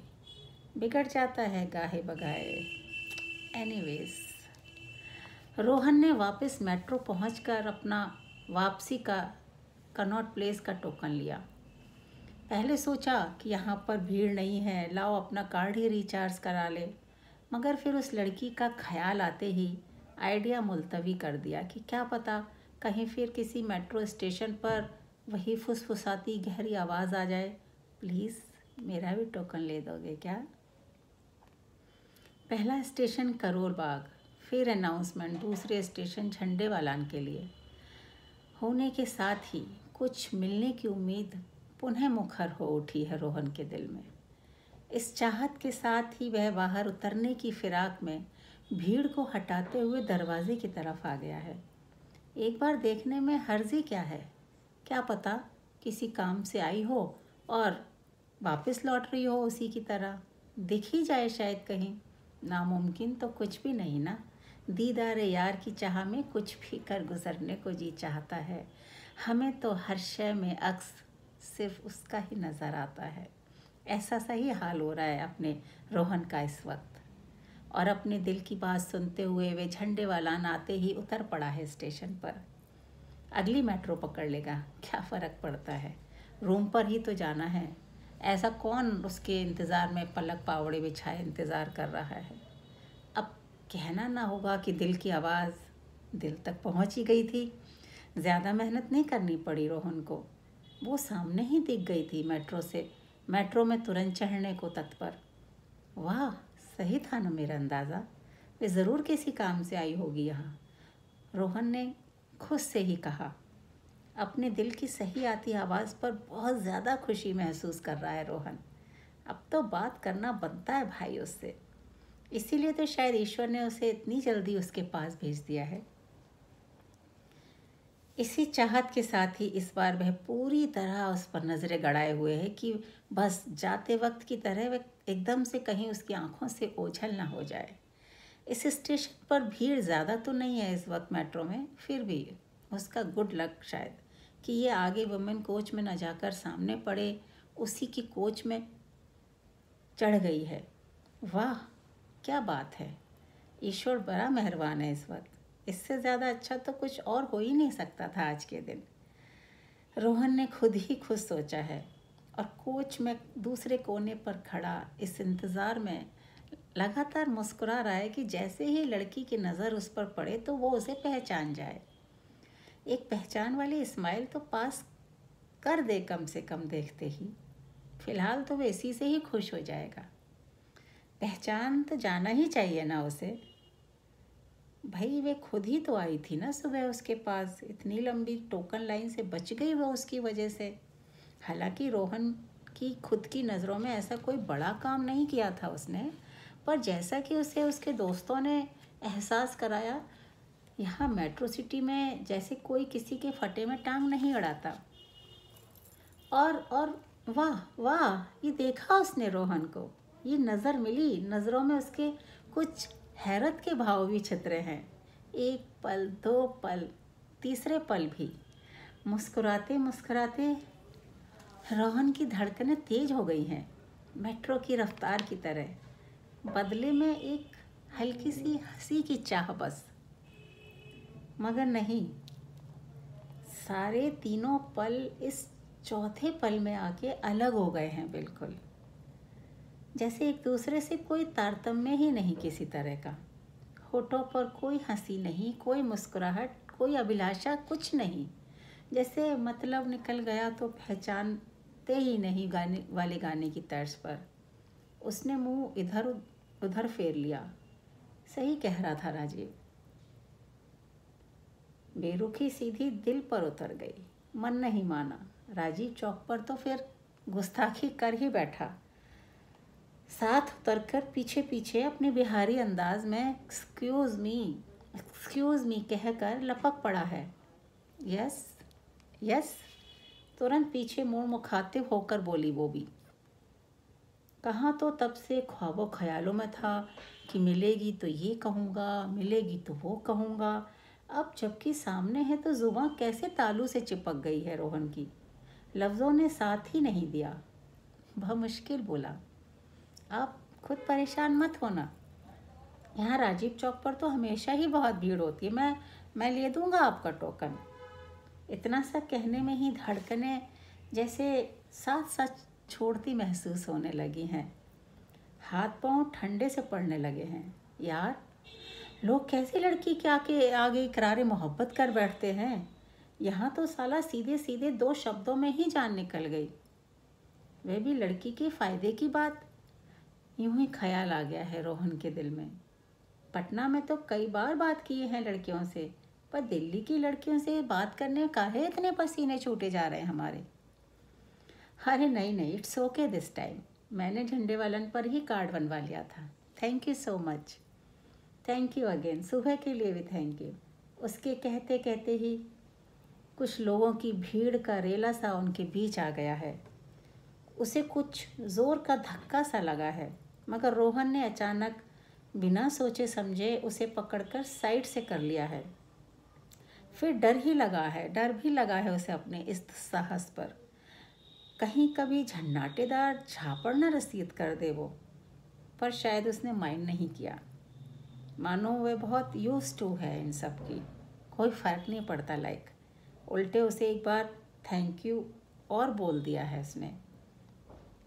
बिगड़ जाता है गाहे बगाए। एनीवेज, रोहन ने वापस मेट्रो पहुंचकर अपना वापसी का कनॉट प्लेस का टोकन लिया। पहले सोचा कि यहाँ पर भीड़ नहीं है, लाओ अपना कार्ड ही रिचार्ज करा ले, मगर फिर उस लड़की का ख्याल आते ही आइडिया मुलतवी कर दिया कि क्या पता कहीं फिर किसी मेट्रो स्टेशन पर वही फुसफुसाती गहरी आवाज़ आ जाए, प्लीज़ मेरा भी टोकन ले दोगे क्या? पहला स्टेशन करोल बाग, फिर अनाउंसमेंट दूसरे स्टेशन झंडेवालान के लिए होने के साथ ही कुछ मिलने की उम्मीद पुनः मुखर हो उठी है रोहन के दिल में। इस चाहत के साथ ही वह बाहर उतरने की फिराक में भीड़ को हटाते हुए दरवाजे की तरफ आ गया है। एक बार देखने में हर्जी क्या है? क्या पता किसी काम से आई हो और वापस लौट रही हो उसी की तरह। दिख ही जाए शायद कहीं। नामुमकिन तो कुछ भी नहीं ना। दीदार यार की चाह में कुछ भी कर गुजरने को जी चाहता है। हमें तो हर शय में अक्स सिर्फ उसका ही नज़र आता है। ऐसा सही हाल हो रहा है अपने रोहन का इस वक्त। और अपने दिल की बात सुनते हुए वे झंडे वाला आते ही उतर पड़ा है स्टेशन पर। अगली मेट्रो पकड़ लेगा, क्या फ़र्क पड़ता है, रूम पर ही तो जाना है। ऐसा कौन उसके इंतज़ार में पलक पावड़े बिछाए इंतज़ार कर रहा है। अब कहना ना होगा कि दिल की आवाज़ दिल तक पहुंच ही गई थी। ज़्यादा मेहनत नहीं करनी पड़ी रोहन को। वो सामने ही दिख गई थी मेट्रो में तुरंत चढ़ने को तत्पर। वाह, सही था ना मेरा अंदाज़ा। वे ज़रूर किसी काम से आई होगी यहाँ, रोहन ने खुद से ही कहा। अपने दिल की सही आती आवाज़ पर बहुत ज़्यादा खुशी महसूस कर रहा है रोहन। अब तो बात करना बनता है भाई उससे। इसीलिए तो शायद ईश्वर ने उसे इतनी जल्दी उसके पास भेज दिया है। इसी चाहत के साथ ही इस बार वह पूरी तरह उस पर नज़रें गड़ाए हुए है कि बस जाते वक्त की तरह वह एकदम से कहीं उसकी आंखों से ओझल ना हो जाए। इस स्टेशन पर भीड़ ज़्यादा तो नहीं है इस वक्त मेट्रो में, फिर भी उसका गुड लक शायद कि ये आगे वुमेन कोच में न जाकर सामने पड़े उसी की कोच में चढ़ गई है। वाह, क्या बात है। ईश्वर बड़ा मेहरबान है इस वक्त। इससे ज़्यादा अच्छा तो कुछ और हो ही नहीं सकता था आज के दिन, रोहन ने खुद ही खुद सोचा है। और कोच में दूसरे कोने पर खड़ा इस इंतज़ार में लगातार मुस्कुरा रहा है कि जैसे ही लड़की की नज़र उस पर पड़े तो वो उसे पहचान जाए। एक पहचान वाली स्माइल तो पास कर दे कम से कम देखते ही। फिलहाल तो वे इसी से ही खुश हो जाएगा। पहचान तो जाना ही चाहिए ना उसे। भाई वे खुद ही तो आई थी ना सुबह उसके पास। इतनी लंबी टोकन लाइन से बच गई वो उसकी वजह से। हालांकि रोहन की खुद की नज़रों में ऐसा कोई बड़ा काम नहीं किया था उसने, पर जैसा कि उसे उसके दोस्तों ने एहसास कराया, यहाँ मेट्रो सिटी में जैसे कोई किसी के फटे में टांग नहीं अड़ाता। और वाह वाह, ये देखा उसने रोहन को, ये नज़र मिली। नज़रों में उसके कुछ हैरत के भाव भी छितरे हैं। एक पल, दो पल, तीसरे पल भी मुस्कुराते मुस्कुराते रोहन की धड़कनें तेज हो गई हैं, मेट्रो की रफ्तार की तरह। बदले में एक हल्की सी हंसी की चाह बस। मगर नहीं, सारे तीनों पल इस चौथे पल में आके अलग हो गए हैं बिल्कुल। जैसे एक दूसरे से कोई तारतम्य ही नहीं किसी तरह का। होठों पर कोई हंसी नहीं, कोई मुस्कुराहट, कोई अभिलाषा, कुछ नहीं। जैसे मतलब निकल गया तो पहचानते ही नहीं गाने की तर्ज पर। उसने मुंह इधर उधर फेर लिया। सही कह रहा था राजीव। बेरुखी सीधी दिल पर उतर गई। मन नहीं माना। राजीव चौक पर तो फिर गुस्ताखी कर ही बैठा। साथ उतरकर पीछे पीछे अपने बिहारी अंदाज में एक्सक्यूज़ मी कहकर लपक पड़ा है। यस यस, तुरंत पीछे मुड़ मुखातिब होकर बोली वो भी। कहाँ तो तब से ख्वाबों ख्यालों में था कि मिलेगी तो ये कहूँगा, मिलेगी तो वो कहूँगा। अब जबकि सामने है तो जुबान कैसे तालू से चिपक गई है रोहन की। लफ्ज़ों ने साथ ही नहीं दिया। वह मुश्किल बोला, आप खुद परेशान मत होना। यहाँ राजीव चौक पर तो हमेशा ही बहुत भीड़ होती है। मैं ले दूँगा आपका टोकन। इतना सा कहने में ही धड़कनें जैसे साथ साथ छोड़ती महसूस होने लगी हैं। हाथ पांव ठंडे से पड़ने लगे हैं। यार, लोग कैसी लड़की के आगे इकरार मोहब्बत कर बैठते हैं। यहाँ तो साला सीधे सीधे दो शब्दों में ही जान निकल गई। वह भी लड़की के फ़ायदे की बात। यूं ही ख्याल आ गया है रोहन के दिल में। पटना में तो कई बार बात किए हैं लड़कियों से, पर दिल्ली की लड़कियों से बात करने काहे इतने पसीने छूटे जा रहे हैं हमारे। अरे नहीं नहीं, इट्स ओके दिस टाइम। मैंने झंडे वालन पर ही कार्ड बनवा लिया था। Thank you so much. Thank you again. सुबह के लिए भी थैंक यू। उसके कहते कहते ही कुछ लोगों की भीड़ का रेला सा उनके बीच आ गया है। उसे कुछ जोर का धक्का सा लगा है, मगर रोहन ने अचानक बिना सोचे समझे उसे पकड़कर साइड से कर लिया है। फिर डर भी लगा है उसे अपने इस साहस पर। कहीं कभी झन्नाटेदार झापड़ न रसीद कर दे वो। पर शायद उसने माइंड नहीं किया। मानो वह बहुत यूज्ड टू है इन सब की, कोई फ़र्क नहीं पड़ता। उल्टे उसे एक बार थैंक यू और बोल दिया है उसने।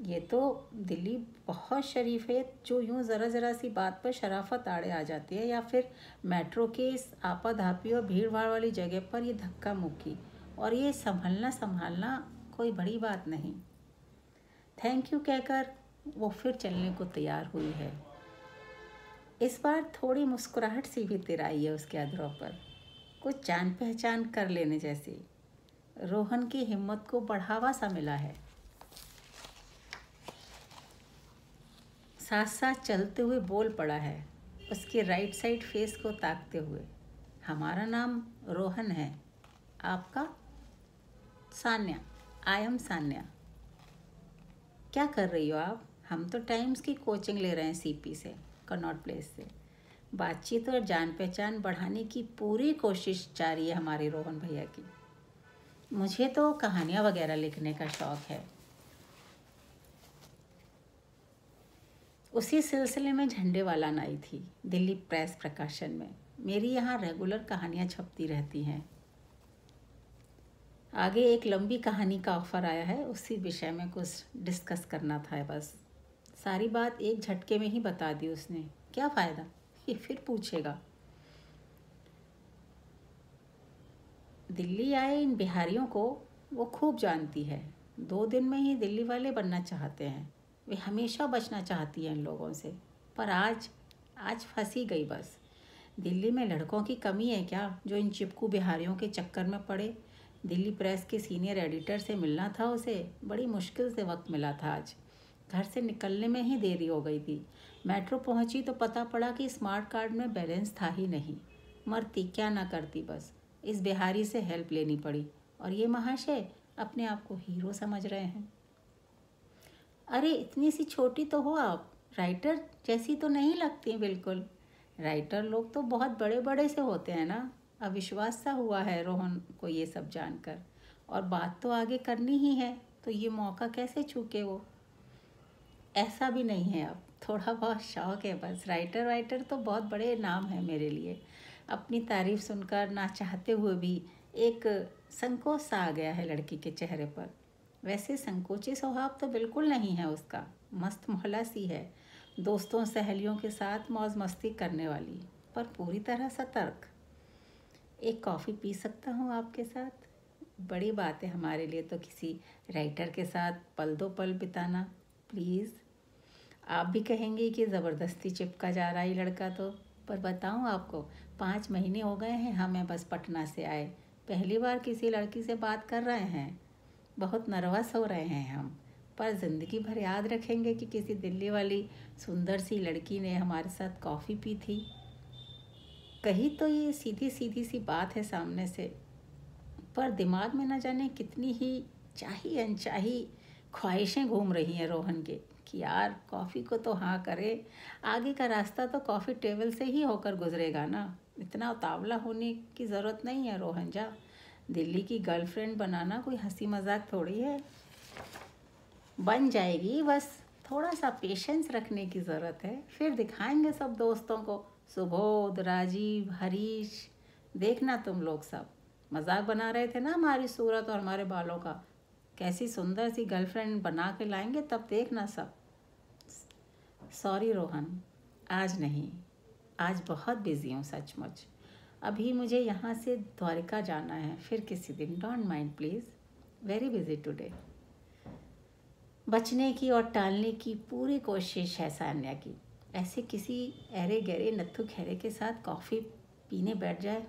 ये तो दिल्ली बहुत शरीफ है जो यूं ज़रा ज़रा सी बात पर शराफत आड़े आ जाती है, या फिर मेट्रो के इस आपाधापी और भीड़ भाड़ वाली जगह पर ये धक्का मुक्की और ये संभालना कोई बड़ी बात नहीं। थैंक यू कहकर वो फिर चलने को तैयार हुई है। इस बार थोड़ी मुस्कुराहट सी भी तिराई है उसके अधरों पर, कुछ जान पहचान कर लेने जैसी। रोहन की हिम्मत को बढ़ावा सा मिला है। साथ साथ चलते हुए बोल पड़ा है, उसके राइट साइड फेस को ताकते हुए। हमारा नाम रोहन है, आपका? सान्या। I am Sanya. क्या कर रही हो आप? हम तो टाइम्स की कोचिंग ले रहे हैं सीपी से, कनॉट प्लेस से। बातचीत और जान पहचान बढ़ाने की पूरी कोशिश जारी है हमारे रोहन भैया की। मुझे तो कहानियाँ वगैरह लिखने का शौक़ है। उसी सिलसिले में झंडे वालन आई थी दिल्ली प्रेस प्रकाशन में। मेरी यहाँ रेगुलर कहानियाँ छपती रहती हैं। आगे एक लंबी कहानी का ऑफ़र आया है, उसी विषय में कुछ डिस्कस करना था बस। सारी बात एक झटके में ही बता दी उसने। क्या फ़ायदा, ये फिर पूछेगा। दिल्ली आए इन बिहारियों को वो खूब जानती है। 2 दिन में ही दिल्ली वाले बनना चाहते हैं। वे हमेशा बचना चाहती है इन लोगों से, पर आज फंसी गई बस। दिल्ली में लड़कों की कमी है क्या जो इन चिपकू बिहारियों के चक्कर में पड़े। दिल्ली प्रेस के सीनियर एडिटर से मिलना था उसे, बड़ी मुश्किल से वक्त मिला था आज। घर से निकलने में ही देरी हो गई थी। मेट्रो पहुंची तो पता पड़ा कि स्मार्ट कार्ड में बैलेंस था ही नहीं। मरती क्या ना करती, बस इस बिहारी से हेल्प लेनी पड़ी। और ये महाशय अपने आप को हीरो समझ रहे हैं। अरे इतनी सी छोटी तो हो आप, राइटर जैसी तो नहीं लगती बिल्कुल। राइटर लोग तो बहुत बड़े बड़े से होते हैं ना। अविश्वास सा हुआ है रोहन को ये सब जानकर। और बात तो आगे करनी ही है, तो ये मौका कैसे चूके वो। ऐसा भी नहीं है, अब थोड़ा बहुत शौक़ है बस। राइटर तो बहुत बड़े नाम है मेरे लिए। अपनी तारीफ़ सुनकर ना चाहते हुए भी एक संकोच सा आ गया है लड़की के चेहरे पर। वैसे संकोची स्वभाव तो बिल्कुल नहीं है उसका, मस्त मौला सी है, दोस्तों सहेलियों के साथ मौज मस्ती करने वाली, पर पूरी तरह सतर्क। एक कॉफ़ी पी सकता हूँ आपके साथ? बड़ी बात है हमारे लिए तो किसी राइटर के साथ पल दो पल बिताना, प्लीज़। आप भी कहेंगे कि ज़बरदस्ती चिपका जा रहा है लड़का तो, पर बताऊँ आपको, 5 महीने हो गए हैं हमें बस पटना से आए। पहली बार किसी लड़की से बात कर रहे हैं। बहुत नर्वस हो रहे हैं हम, पर ज़िंदगी भर याद रखेंगे कि किसी दिल्ली वाली सुंदर सी लड़की ने हमारे साथ कॉफ़ी पी थी। कही तो ये सीधी सी बात है सामने से, पर दिमाग में न जाने कितनी ही चाही अनचाही ख्वाहिशें घूम रही हैं रोहन के कि यार कॉफ़ी को तो हाँ करे। आगे का रास्ता तो कॉफ़ी टेबल से ही होकर गुजरेगा ना। इतना उतावला होने की ज़रूरत नहीं है रोहन जा। दिल्ली की गर्लफ्रेंड बनाना कोई हंसी मजाक थोड़ी है। बन जाएगी, बस थोड़ा सा पेशेंस रखने की ज़रूरत है। फिर दिखाएंगे सब दोस्तों को, सुबोध, राजीव, हरीश। देखना तुम लोग सब मजाक बना रहे थे ना हमारी सूरत और हमारे बालों का, कैसी सुंदर सी गर्लफ्रेंड बना के लाएंगे, तब देखना सब। सॉरी रोहन, आज नहीं, आज बहुत बिजी हूँ सचमुच। अभी मुझे यहाँ से द्वारिका जाना है, फिर किसी दिन। Don't mind please, very busy today. बचने की और टालने की पूरी कोशिश है सान्या की। ऐसे किसी अरे गहरे नत्थु खैरे के साथ कॉफ़ी पीने बैठ जाए,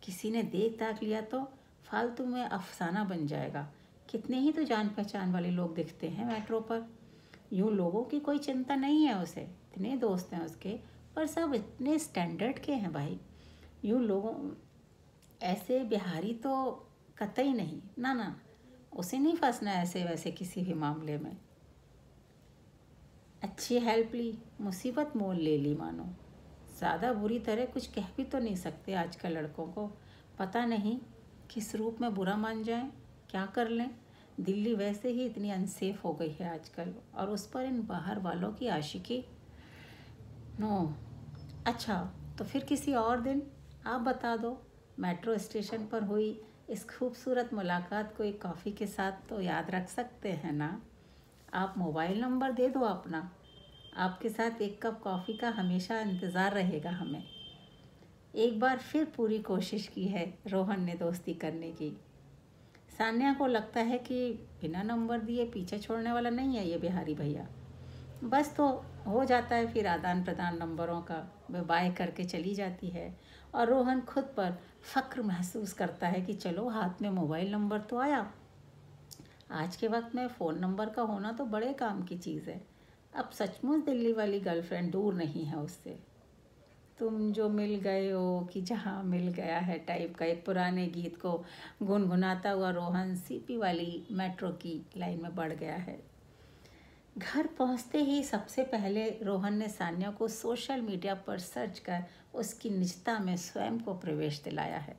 किसी ने देख ताक लिया तो फालतू में अफसाना बन जाएगा। कितने ही तो जान पहचान वाले लोग दिखते हैं मेट्रो पर। यूँ लोगों की कोई चिंता नहीं है उसे, इतने दोस्त हैं उसके, पर सब इतने स्टैंडर्ड के हैं भाई। यूँ लोगों ऐसे बिहारी तो कतई नहीं, ना ना, उसे नहीं फंसना ऐसे वैसे किसी भी मामले में। अच्छी हेल्प ली, मुसीबत मोल ले ली मानो। ज़्यादा बुरी तरह कुछ कह भी तो नहीं सकते आजकल लड़कों को, पता नहीं किस रूप में बुरा मान जाएं, क्या कर लें। दिल्ली वैसे ही इतनी अनसेफ हो गई है आजकल, और उस पर इन बाहर वालों की आशिकी। नो, अच्छा तो फिर किसी और दिन आप बता दो। मेट्रो स्टेशन पर हुई इस खूबसूरत मुलाकात को एक कॉफ़ी के साथ तो याद रख सकते हैं ना। आप मोबाइल नंबर दे दो अपना, आपके साथ एक कप कॉफ़ी का हमेशा इंतज़ार रहेगा हमें। एक बार फिर पूरी कोशिश की है रोहन ने दोस्ती करने की। सान्या को लगता है कि बिना नंबर दिए पीछे छोड़ने वाला नहीं है ये बिहारी भैया। बस तो हो जाता है फिर आदान प्रदान नंबरों का, वह बाय करके चली जाती है और रोहन खुद पर फ़ख्र महसूस करता है कि चलो हाथ में मोबाइल नंबर तो आया। आज के वक्त में फ़ोन नंबर का होना तो बड़े काम की चीज़ है। अब सचमुच दिल्ली वाली गर्लफ्रेंड दूर नहीं है उससे। तुम जो मिल गए हो कि जहाँ मिल गया है टाइप का एक पुराने गीत को गुनगुनाता हुआ रोहन सीपी वाली मेट्रो की लाइन में बढ़ गया है। घर पहुंचते ही सबसे पहले रोहन ने सान्या को सोशल मीडिया पर सर्च कर उसकी निजता में स्वयं को प्रवेश दिलाया है।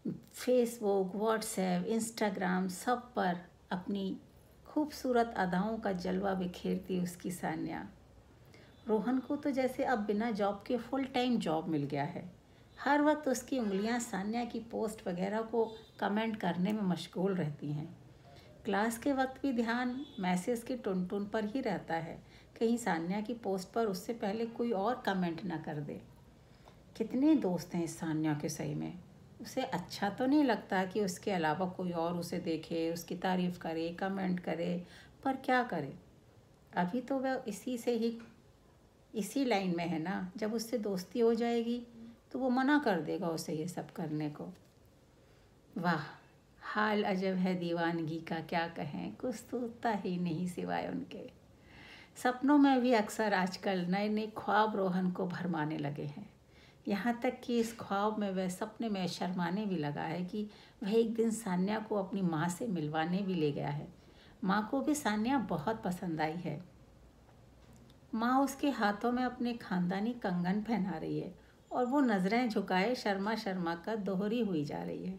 फेसबुक, व्हाट्सएप, इंस्टाग्राम सब पर अपनी खूबसूरत अदाओं का जलवा बिखेरती उसकी सान्या। रोहन को तो जैसे अब बिना जॉब के फुल टाइम जॉब मिल गया है। हर वक्त उसकी उंगलियां सान्या की पोस्ट वगैरह को कमेंट करने में मशगूल रहती हैं। क्लास के वक्त भी ध्यान मैसेज की टुन टुन पर ही रहता है, कहीं सान्या की पोस्ट पर उससे पहले कोई और कमेंट ना कर दे। कितने दोस्त हैं इस सान्या के सही में। उसे अच्छा तो नहीं लगता कि उसके अलावा कोई और उसे देखे, उसकी तारीफ़ करे, कमेंट करे, पर क्या करे। अभी तो वह इसी लाइन में है ना। जब उससे दोस्ती हो जाएगी तो वो मना कर देगा उसे ये सब करने को। वाह, हाल अजब है दीवानगी का, क्या कहें, कुछ तो होता ही नहीं सिवाय उनके। सपनों में भी अक्सर आजकल नए नए ख्वाब रोहन को भरमाने लगे हैं। यहाँ तक कि इस ख्वाब में वह सपने में शर्माने भी लगा है कि वह एक दिन सान्या को अपनी माँ से मिलवाने भी ले गया है। माँ को भी सान्या बहुत पसंद आई है। माँ उसके हाथों में अपने खानदानी कंगन पहना रही है और वो नज़रें झुकाए शर्मा शर्मा कर दोहरी हुई जा रही है।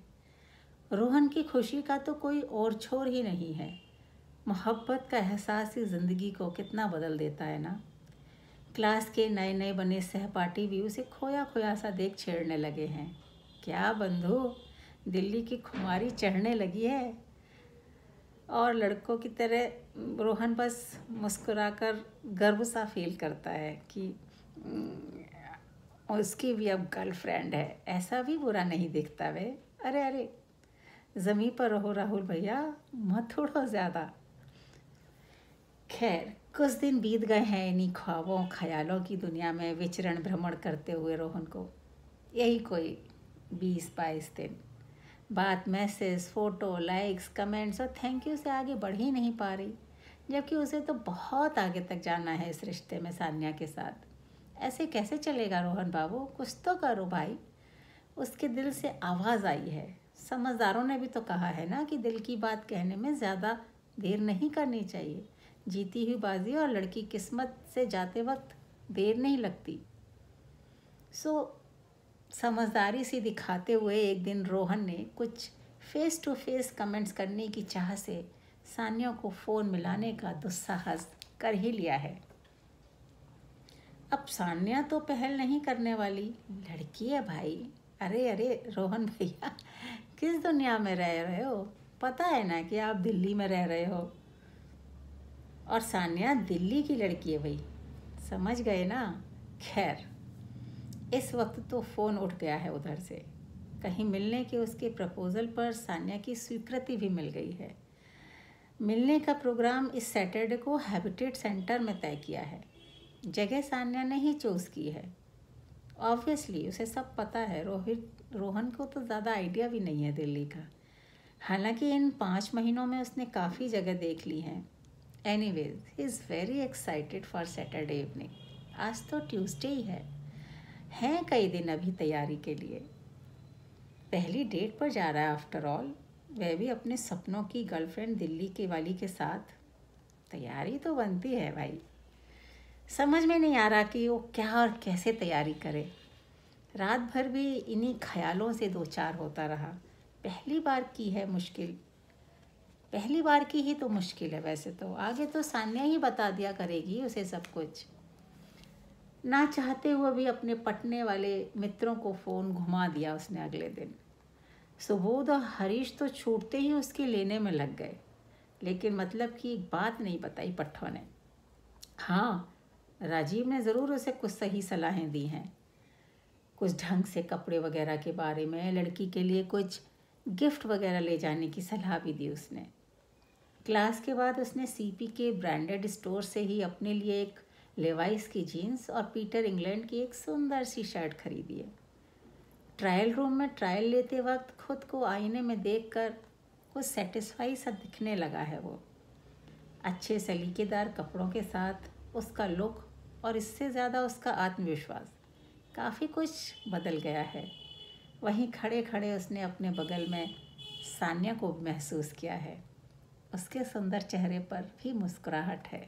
रोहन की खुशी का तो कोई और छोर ही नहीं है। मोहब्बत का एहसास ही ज़िंदगी को कितना बदल देता है ना। क्लास के नए नए बने सहपाठी भी उसे खोया खोया सा देख छेड़ने लगे हैं। क्या बंधु, दिल्ली की खुमारी चढ़ने लगी है। और लड़कों की तरह रोहन बस मुस्कुराकर गर्व सा फील करता है कि उसकी भी अब गर्लफ्रेंड है। ऐसा भी बुरा नहीं दिखता वे। अरे अरे, ज़मीं पर रहो राहुल भैया, मत उड़ो ज़्यादा। खैर, कुछ दिन बीत गए हैं इन्हीं ख्वाबों ख्यालों की दुनिया में विचरण भ्रमण करते हुए रोहन को। यही कोई 20-22 दिन। बात मैसेज, फ़ोटो, लाइक्स, कमेंट्स और थैंक यू से आगे बढ़ ही नहीं पा रही, जबकि उसे तो बहुत आगे तक जाना है इस रिश्ते में सान्या के साथ। ऐसे कैसे चलेगा रोहन बाबू, कुछ तो करो भाई। उसके दिल से आवाज़ आई है। समझदारों ने भी तो कहा है ना कि दिल की बात कहने में ज़्यादा देर नहीं करनी चाहिए। जीती हुई बाजी और लड़की किस्मत से जाते वक्त देर नहीं लगती। समझदारी सी दिखाते हुए एक दिन रोहन ने कुछ फेस टू फेस कमेंट्स करने की चाह से सान्या को फ़ोन मिलाने का दुस्साहस कर ही लिया है। अब सान्या तो पहल नहीं करने वाली, लड़की है भाई। अरे अरे रोहन भैया, किस दुनिया में रह रहे हो। पता है ना कि आप दिल्ली में रह रहे हो और सान्या दिल्ली की लड़की है भाई, समझ गए ना। खैर, इस वक्त तो फ़ोन उठ गया है उधर से। कहीं मिलने के उसके प्रपोज़ल पर सान्या की स्वीकृति भी मिल गई है। मिलने का प्रोग्राम इस सैटरडे को हैबिटेट सेंटर में तय किया है। जगह सान्या ने ही चूज़ की है। ऑब्वियसली उसे सब पता है। रोहन को तो ज़्यादा आइडिया भी नहीं है दिल्ली का। हालांकि इन 5 महीनों में उसने काफ़ी जगह देख ली हैं। Anyways he is very excited for Saturday evening. आज तो ट्यूसडे ही है। हैं कई दिन अभी तैयारी के लिए। पहली डेट पर जा रहा है आफ्टर ऑल, वह भी अपने सपनों की गर्लफ्रेंड दिल्ली के वाली के साथ। तैयारी तो बनती है भाई। समझ में नहीं आ रहा कि वो क्या और कैसे तैयारी करे। रात भर भी इन्हीं ख्यालों से दो चार होता रहा। पहली बार की ही तो मुश्किल है। वैसे तो आगे तो सान्या ही बता दिया करेगी उसे सब कुछ। ना चाहते हुए भी अपने पटने वाले मित्रों को फ़ोन घुमा दिया उसने अगले दिन। सुबोध और हरीश तो छूटते ही उसके लेने में लग गए, लेकिन मतलब की एक बात नहीं बताई पट्ठों ने। हाँ, राजीव ने ज़रूर उसे कुछ सही सलाहें दी हैं। कुछ ढंग से कपड़े वगैरह के बारे में, लड़की के लिए कुछ गिफ्ट वगैरह ले जाने की सलाह भी दी उसने। क्लास के बाद उसने सीपी के ब्रांडेड स्टोर से ही अपने लिए एक लेवाइस की जीन्स और पीटर इंग्लैंड की एक सुंदर सी शर्ट खरीदी है। ट्रायल रूम में ट्रायल लेते वक्त खुद को आईने में देखकर कुछ सेटिस्फाई सा दिखने लगा है वो। अच्छे सलीकेदार कपड़ों के साथ उसका लुक और इससे ज़्यादा उसका आत्मविश्वास काफ़ी कुछ बदल गया है। वहीं खड़े खड़े उसने अपने बगल में सान्या को महसूस किया है। उसके सुंदर चेहरे पर भी मुस्कुराहट है।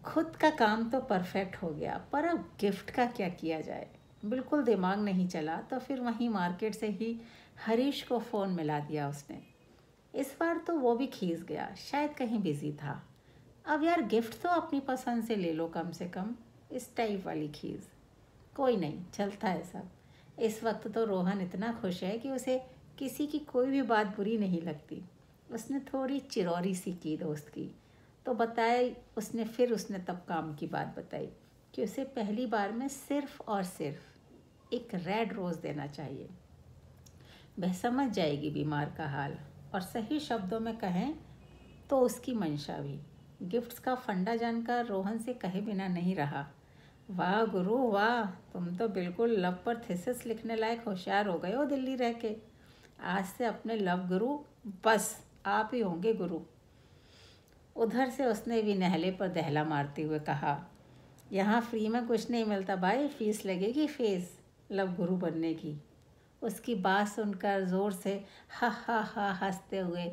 खुद का काम तो परफेक्ट हो गया, पर अब गिफ्ट का क्या किया जाए, बिल्कुल दिमाग नहीं चला। तो फिर वहीं मार्केट से ही हरीश को फ़ोन मिला दिया उसने। इस बार तो वो भी खींच गया, शायद कहीं बिजी था। अब यार गिफ्ट तो अपनी पसंद से ले लो कम से कम, इस टाइप वाली खींच। कोई नहीं, चलता है सब। इस वक्त तो रोहन इतना खुश है कि उसे किसी की कोई भी बात बुरी नहीं लगती। उसने थोड़ी चिरौरी सी की दोस्त की तो उसने तब काम की बात बताई कि उसे पहली बार में सिर्फ और सिर्फ एक रेड रोज़ देना चाहिए। वह समझ जाएगी बीमार का हाल, और सही शब्दों में कहें तो उसकी मंशा भी। गिफ्ट्स का फंडा जानकर रोहन से कहे बिना नहीं रहा। वाह गुरु वाह, तुम तो बिल्कुल लव पर थीसिस लिखने लायक होशियार हो गए हो दिल्ली रह के। आज से अपने लव गुरु बस आप ही होंगे गुरु। उधर से उसने भी नहले पर दहला मारते हुए कहा, यहाँ फ्री में कुछ नहीं मिलता भाई, फीस लगेगी फीस लव गुरु बनने की। उसकी बात सुनकर ज़ोर से हा हंसते हुए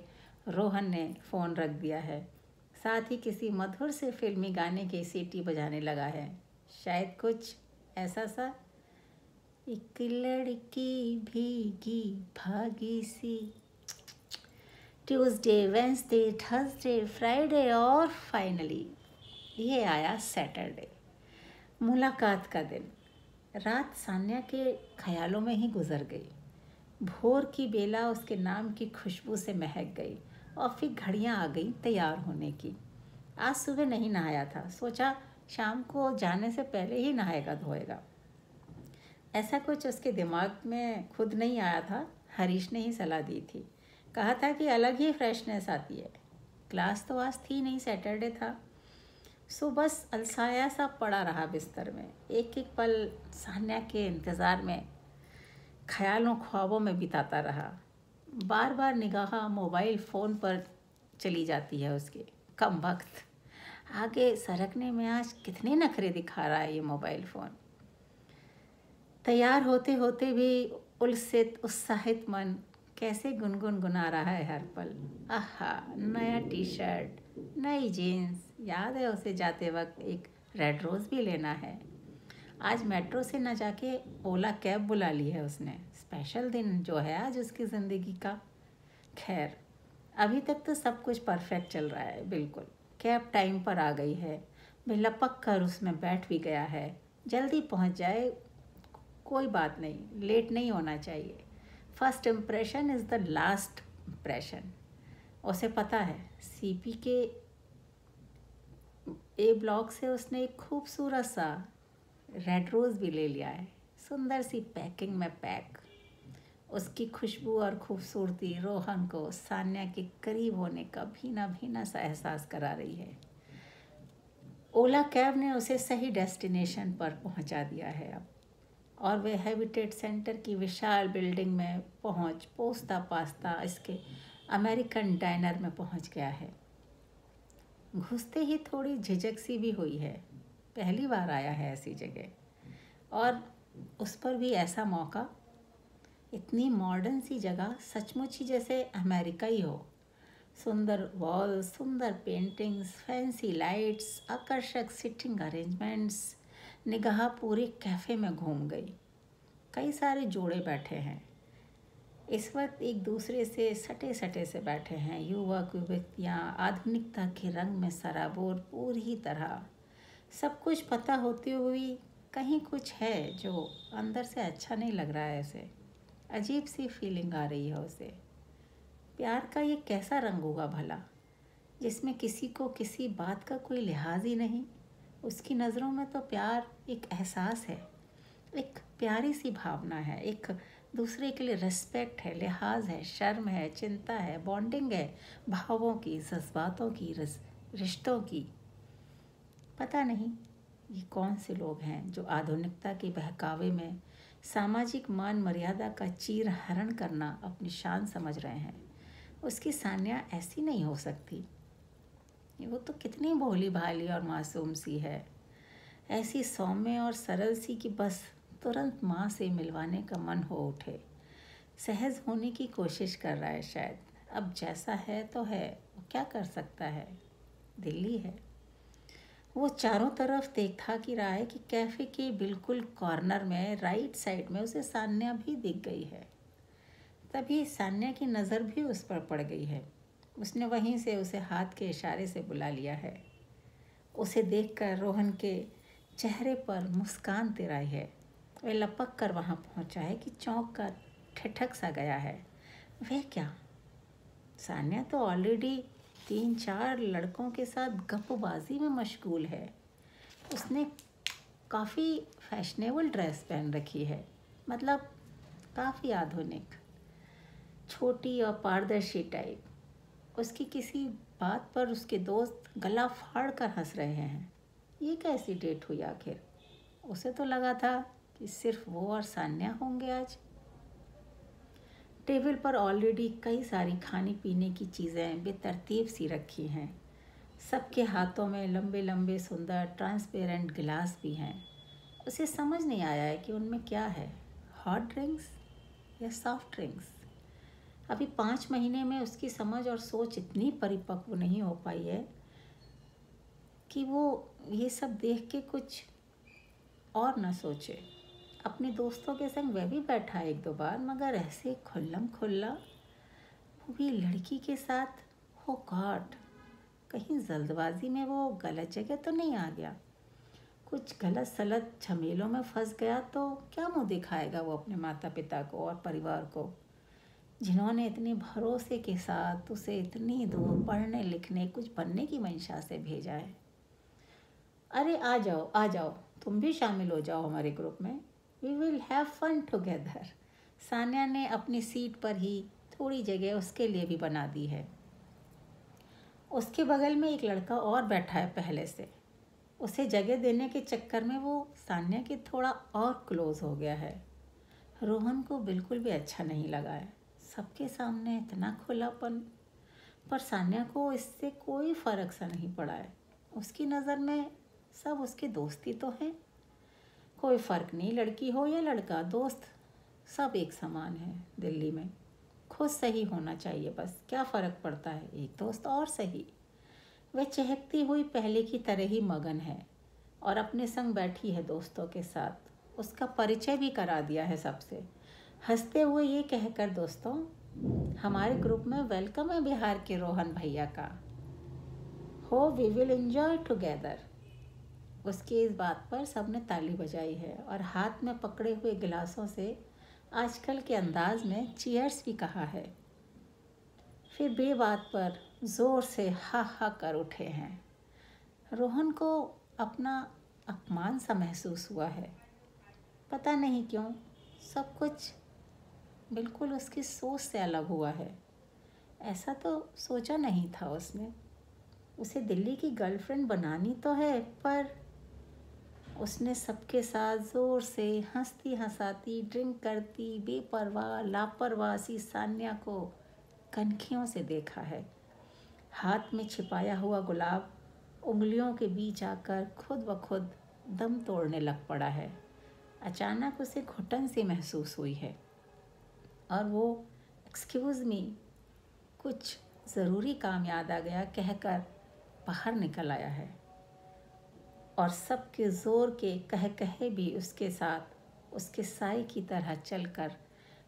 रोहन ने फ़ोन रख दिया है। साथ ही किसी मधुर से फिल्मी गाने की सीटी बजाने लगा है। शायद कुछ ऐसा सा, एक लड़की भीगी भागी सी। ट्यूसडे, वेंसडे, थर्सडे, फ्राइडे और फाइनली ये आया सैटरडे, मुलाकात का दिन। रात सान्या के ख्यालों में ही गुजर गई। भोर की बेला उसके नाम की खुशबू से महक गई और फिर घड़ियां आ गई तैयार होने की। आज सुबह नहीं नहाया था, सोचा शाम को जाने से पहले ही नहाएगा धोएगा। ऐसा कुछ उसके दिमाग में खुद नहीं आया था, हरीश ने ही सलाह दी थी। कहा था कि अलग ही फ्रेशनेस आती है। क्लास तो आज थी नहीं, सैटरडे था। सो बस अलसाया सा पड़ा रहा बिस्तर में। एक एक पल सान्या के इंतज़ार में, ख्यालों ख्वाबों में बिताता रहा। बार बार निगाह मोबाइल फ़ोन पर चली जाती है उसके। कम वक्त आगे सरकने में आज कितने नखरे दिखा रहा है ये मोबाइल फ़ोन। तैयार होते होते भी उत्साहित मन कैसे गुनगुना रहा है हर पल। आहा, नया टी शर्ट, नई जीन्स। याद है उसे जाते वक्त एक रेड रोज़ भी लेना है। आज मेट्रो से न जाके ओला कैब बुला ली है उसने। स्पेशल दिन जो है आज उसकी ज़िंदगी का। खैर, अभी तक तो सब कुछ परफेक्ट चल रहा है बिल्कुल। कैब टाइम पर आ गई है, वह लपक कर उसमें बैठ भी गया है। जल्दी पहुंच जाए, कोई बात नहीं, लेट नहीं होना चाहिए। First impression is the last impression. उसे पता है। सीपी के ए ब्लॉक से उसने एक खूबसूरत सा रेड रोज़ भी ले लिया है, सुंदर सी पैकिंग में पैक। उसकी खुशबू और खूबसूरती रोहन को सान्या के करीब होने का भीना भीना सा एहसास करा रही है। ओला कैब ने उसे सही डेस्टिनेशन पर पहुंचा दिया है अब, और वे हैबिटेट सेंटर की विशाल बिल्डिंग में पोस्ता पास्ता इसके अमेरिकन डाइनर में पहुंच गया है। घुसते ही थोड़ी झिझक सी भी हुई है, पहली बार आया है ऐसी जगह, और उस पर भी ऐसा मौका। इतनी मॉडर्न सी जगह, सचमुच ही जैसे अमेरिका ही हो। सुंदर वॉल्स, सुंदर पेंटिंग्स, फैंसी लाइट्स, आकर्षक सिटिंग अरेंजमेंट्स। निगाह पूरे कैफ़े में घूम गई। कई सारे जोड़े बैठे हैं इस वक्त, एक दूसरे से सटे सटे से बैठे हैं। युवक युवतियाँ आधुनिकता के रंग में सराबोर पूरी तरह। सब कुछ पता होते हुए कहीं कुछ है जो अंदर से अच्छा नहीं लग रहा है उसे। अजीब सी फीलिंग आ रही है उसे। प्यार का ये कैसा रंग होगा भला, जिसमें किसी को किसी बात का कोई लिहाज ही नहीं। उसकी नज़रों में तो प्यार एक एहसास है, एक प्यारी सी भावना है, एक दूसरे के लिए रिस्पेक्ट है, लिहाज है, शर्म है, चिंता है, बॉन्डिंग है, भावों की, जज्बातों की, रिश्तों की। पता नहीं ये कौन से लोग हैं जो आधुनिकता के बहकावे में सामाजिक मान मर्यादा का चीर हरण करना अपनी शान समझ रहे हैं। उसकी सान्या ऐसी नहीं हो सकती। वो तो कितनी भोली भाली और मासूम सी है, ऐसी सौम्य और सरल सी कि बस तुरंत माँ से मिलवाने का मन हो उठे। सहज होने की कोशिश कर रहा है शायद। अब जैसा है तो है, वो क्या कर सकता है, दिल्ली है। वो चारों तरफ देखा कि रहा है कि कैफ़े के बिल्कुल कॉर्नर में राइट साइड में उसे सान्या भी दिख गई है। तभी सान्या की नज़र भी उस पर पड़ गई है। उसने वहीं से उसे हाथ के इशारे से बुला लिया है। उसे देखकर रोहन के चेहरे पर मुस्कान तिराई है। वह लपक कर वहाँ पहुँचा है कि चौंक कर ठिठक सा गया है। वह क्या, सान्या तो ऑलरेडी 3-4 लड़कों के साथ गप्पबाजी में मशगूल है। उसने काफ़ी फैशनेबल ड्रेस पहन रखी है, मतलब काफ़ी आधुनिक, छोटी और पारदर्शी टाइप। उसकी किसी बात पर उसके दोस्त गला फाड़ कर हंस रहे हैं। ये कैसी डेट हुई आखिर? उसे तो लगा था कि सिर्फ वो और सान्या होंगे आज। टेबल पर ऑलरेडी कई सारी खाने पीने की चीज़ें बेतरतीब सी रखी हैं। सबके हाथों में लंबे लंबे सुंदर ट्रांसपेरेंट गिलास भी हैं। उसे समझ नहीं आया है कि उनमें क्या है, हॉट ड्रिंक्स या सॉफ्ट ड्रिंक्स। अभी 5 महीने में उसकी समझ और सोच इतनी परिपक्व नहीं हो पाई है कि वो ये सब देख के कुछ और ना सोचे। अपने दोस्तों के संग वह भी बैठा 1-2 बार, मगर ऐसे खुल्लम खुल्ला, वो भी लड़की के साथ। हो गॉड, कहीं जल्दबाजी में वो गलत जगह तो नहीं आ गया, कुछ गलत सलत झमेलों में फंस गया तो क्या मुँह दिखाएगा वो अपने माता पिता को और परिवार को, जिन्होंने इतने भरोसे के साथ उसे इतनी दूर पढ़ने लिखने कुछ बनने की मंशा से भेजा है। अरे आ जाओ आ जाओ, तुम भी शामिल हो जाओ हमारे ग्रुप में, we will have fun together. Sanya ने अपनी सीट पर ही थोड़ी जगह उसके लिए भी बना दी है। उसके बगल में एक लड़का और बैठा है पहले से। उसे जगह देने के चक्कर में वो सान्या के थोड़ा और क्लोज हो गया है। रोहन को बिल्कुल भी अच्छा नहीं लगा है, सबके सामने इतना खुलापन। पर सान्या को इससे कोई फ़र्क सा नहीं पड़ा है। उसकी नज़र में सब उसके दोस्ती तो हैं, कोई फ़र्क नहीं, लड़की हो या लड़का, दोस्त सब एक समान है दिल्ली में। खुद सही होना चाहिए बस, क्या फ़र्क पड़ता है, एक दोस्त और सही। वह चहकती हुई पहले की तरह ही मगन है और अपने संग बैठी है दोस्तों के साथ। उसका परिचय भी करा दिया है सबसे, हंसते हुए ये कहकर, दोस्तों हमारे ग्रुप में वेलकम है बिहार के रोहन भैया का, हो वी विल एंजॉय टुगेदर। उसकी इस बात पर सबने ताली बजाई है और हाथ में पकड़े हुए गिलासों से आजकल के अंदाज में चीयर्स भी कहा है। फिर बे बात पर ज़ोर से हा हा कर उठे हैं। रोहन को अपना अपमान सा महसूस हुआ है, पता नहीं क्यों। सब कुछ बिल्कुल उसकी सोच से अलग हुआ है। ऐसा तो सोचा नहीं था उसने। उसे दिल्ली की गर्लफ्रेंड बनानी तो है, पर उसने सबके साथ ज़ोर से हंसती हंसाती ड्रिंक करती बेपरवाह लापरवाह सी सान्या को कनखियों से देखा है। हाथ में छिपाया हुआ गुलाब उंगलियों के बीच आकर खुद ब खुद दम तोड़ने लग पड़ा है। अचानक उसे घुटन सी महसूस हुई है और वो एक्सक्यूज़ मी, कुछ ज़रूरी काम याद आ गया कहकर बाहर निकल आया है। और सबके ज़ोर के कह कहे भी उसके साथ उसके साए की तरह चलकर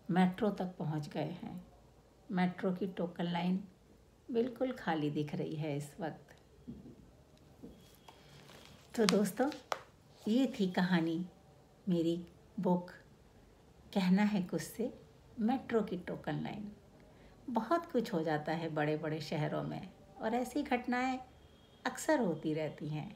मेट्रो तक पहुंच गए हैं। मेट्रो की टोकन लाइन बिल्कुल खाली दिख रही है इस वक्त। तो दोस्तों, ये थी कहानी मेरी बुक कहना है कुछ से, मेट्रो की टोकन लाइन। बहुत कुछ हो जाता है बड़े बड़े शहरों में और ऐसी घटनाएं अक्सर होती रहती हैं।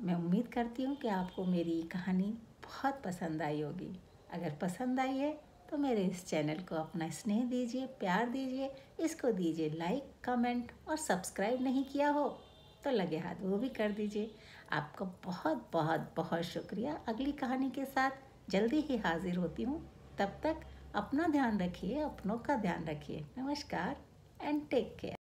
मैं उम्मीद करती हूँ कि आपको मेरी कहानी बहुत पसंद आई होगी। अगर पसंद आई है तो मेरे इस चैनल को अपना स्नेह दीजिए, प्यार दीजिए, इसको दीजिए लाइक, कमेंट और सब्सक्राइब नहीं किया हो तो लगे हाथ वो भी कर दीजिए। आपका बहुत बहुत बहुत शुक्रिया। अगली कहानी के साथ जल्दी ही हाजिर होती हूँ। तब तक अपना ध्यान रखिए, अपनों का ध्यान रखिए। नमस्कार एंड टेक केयर।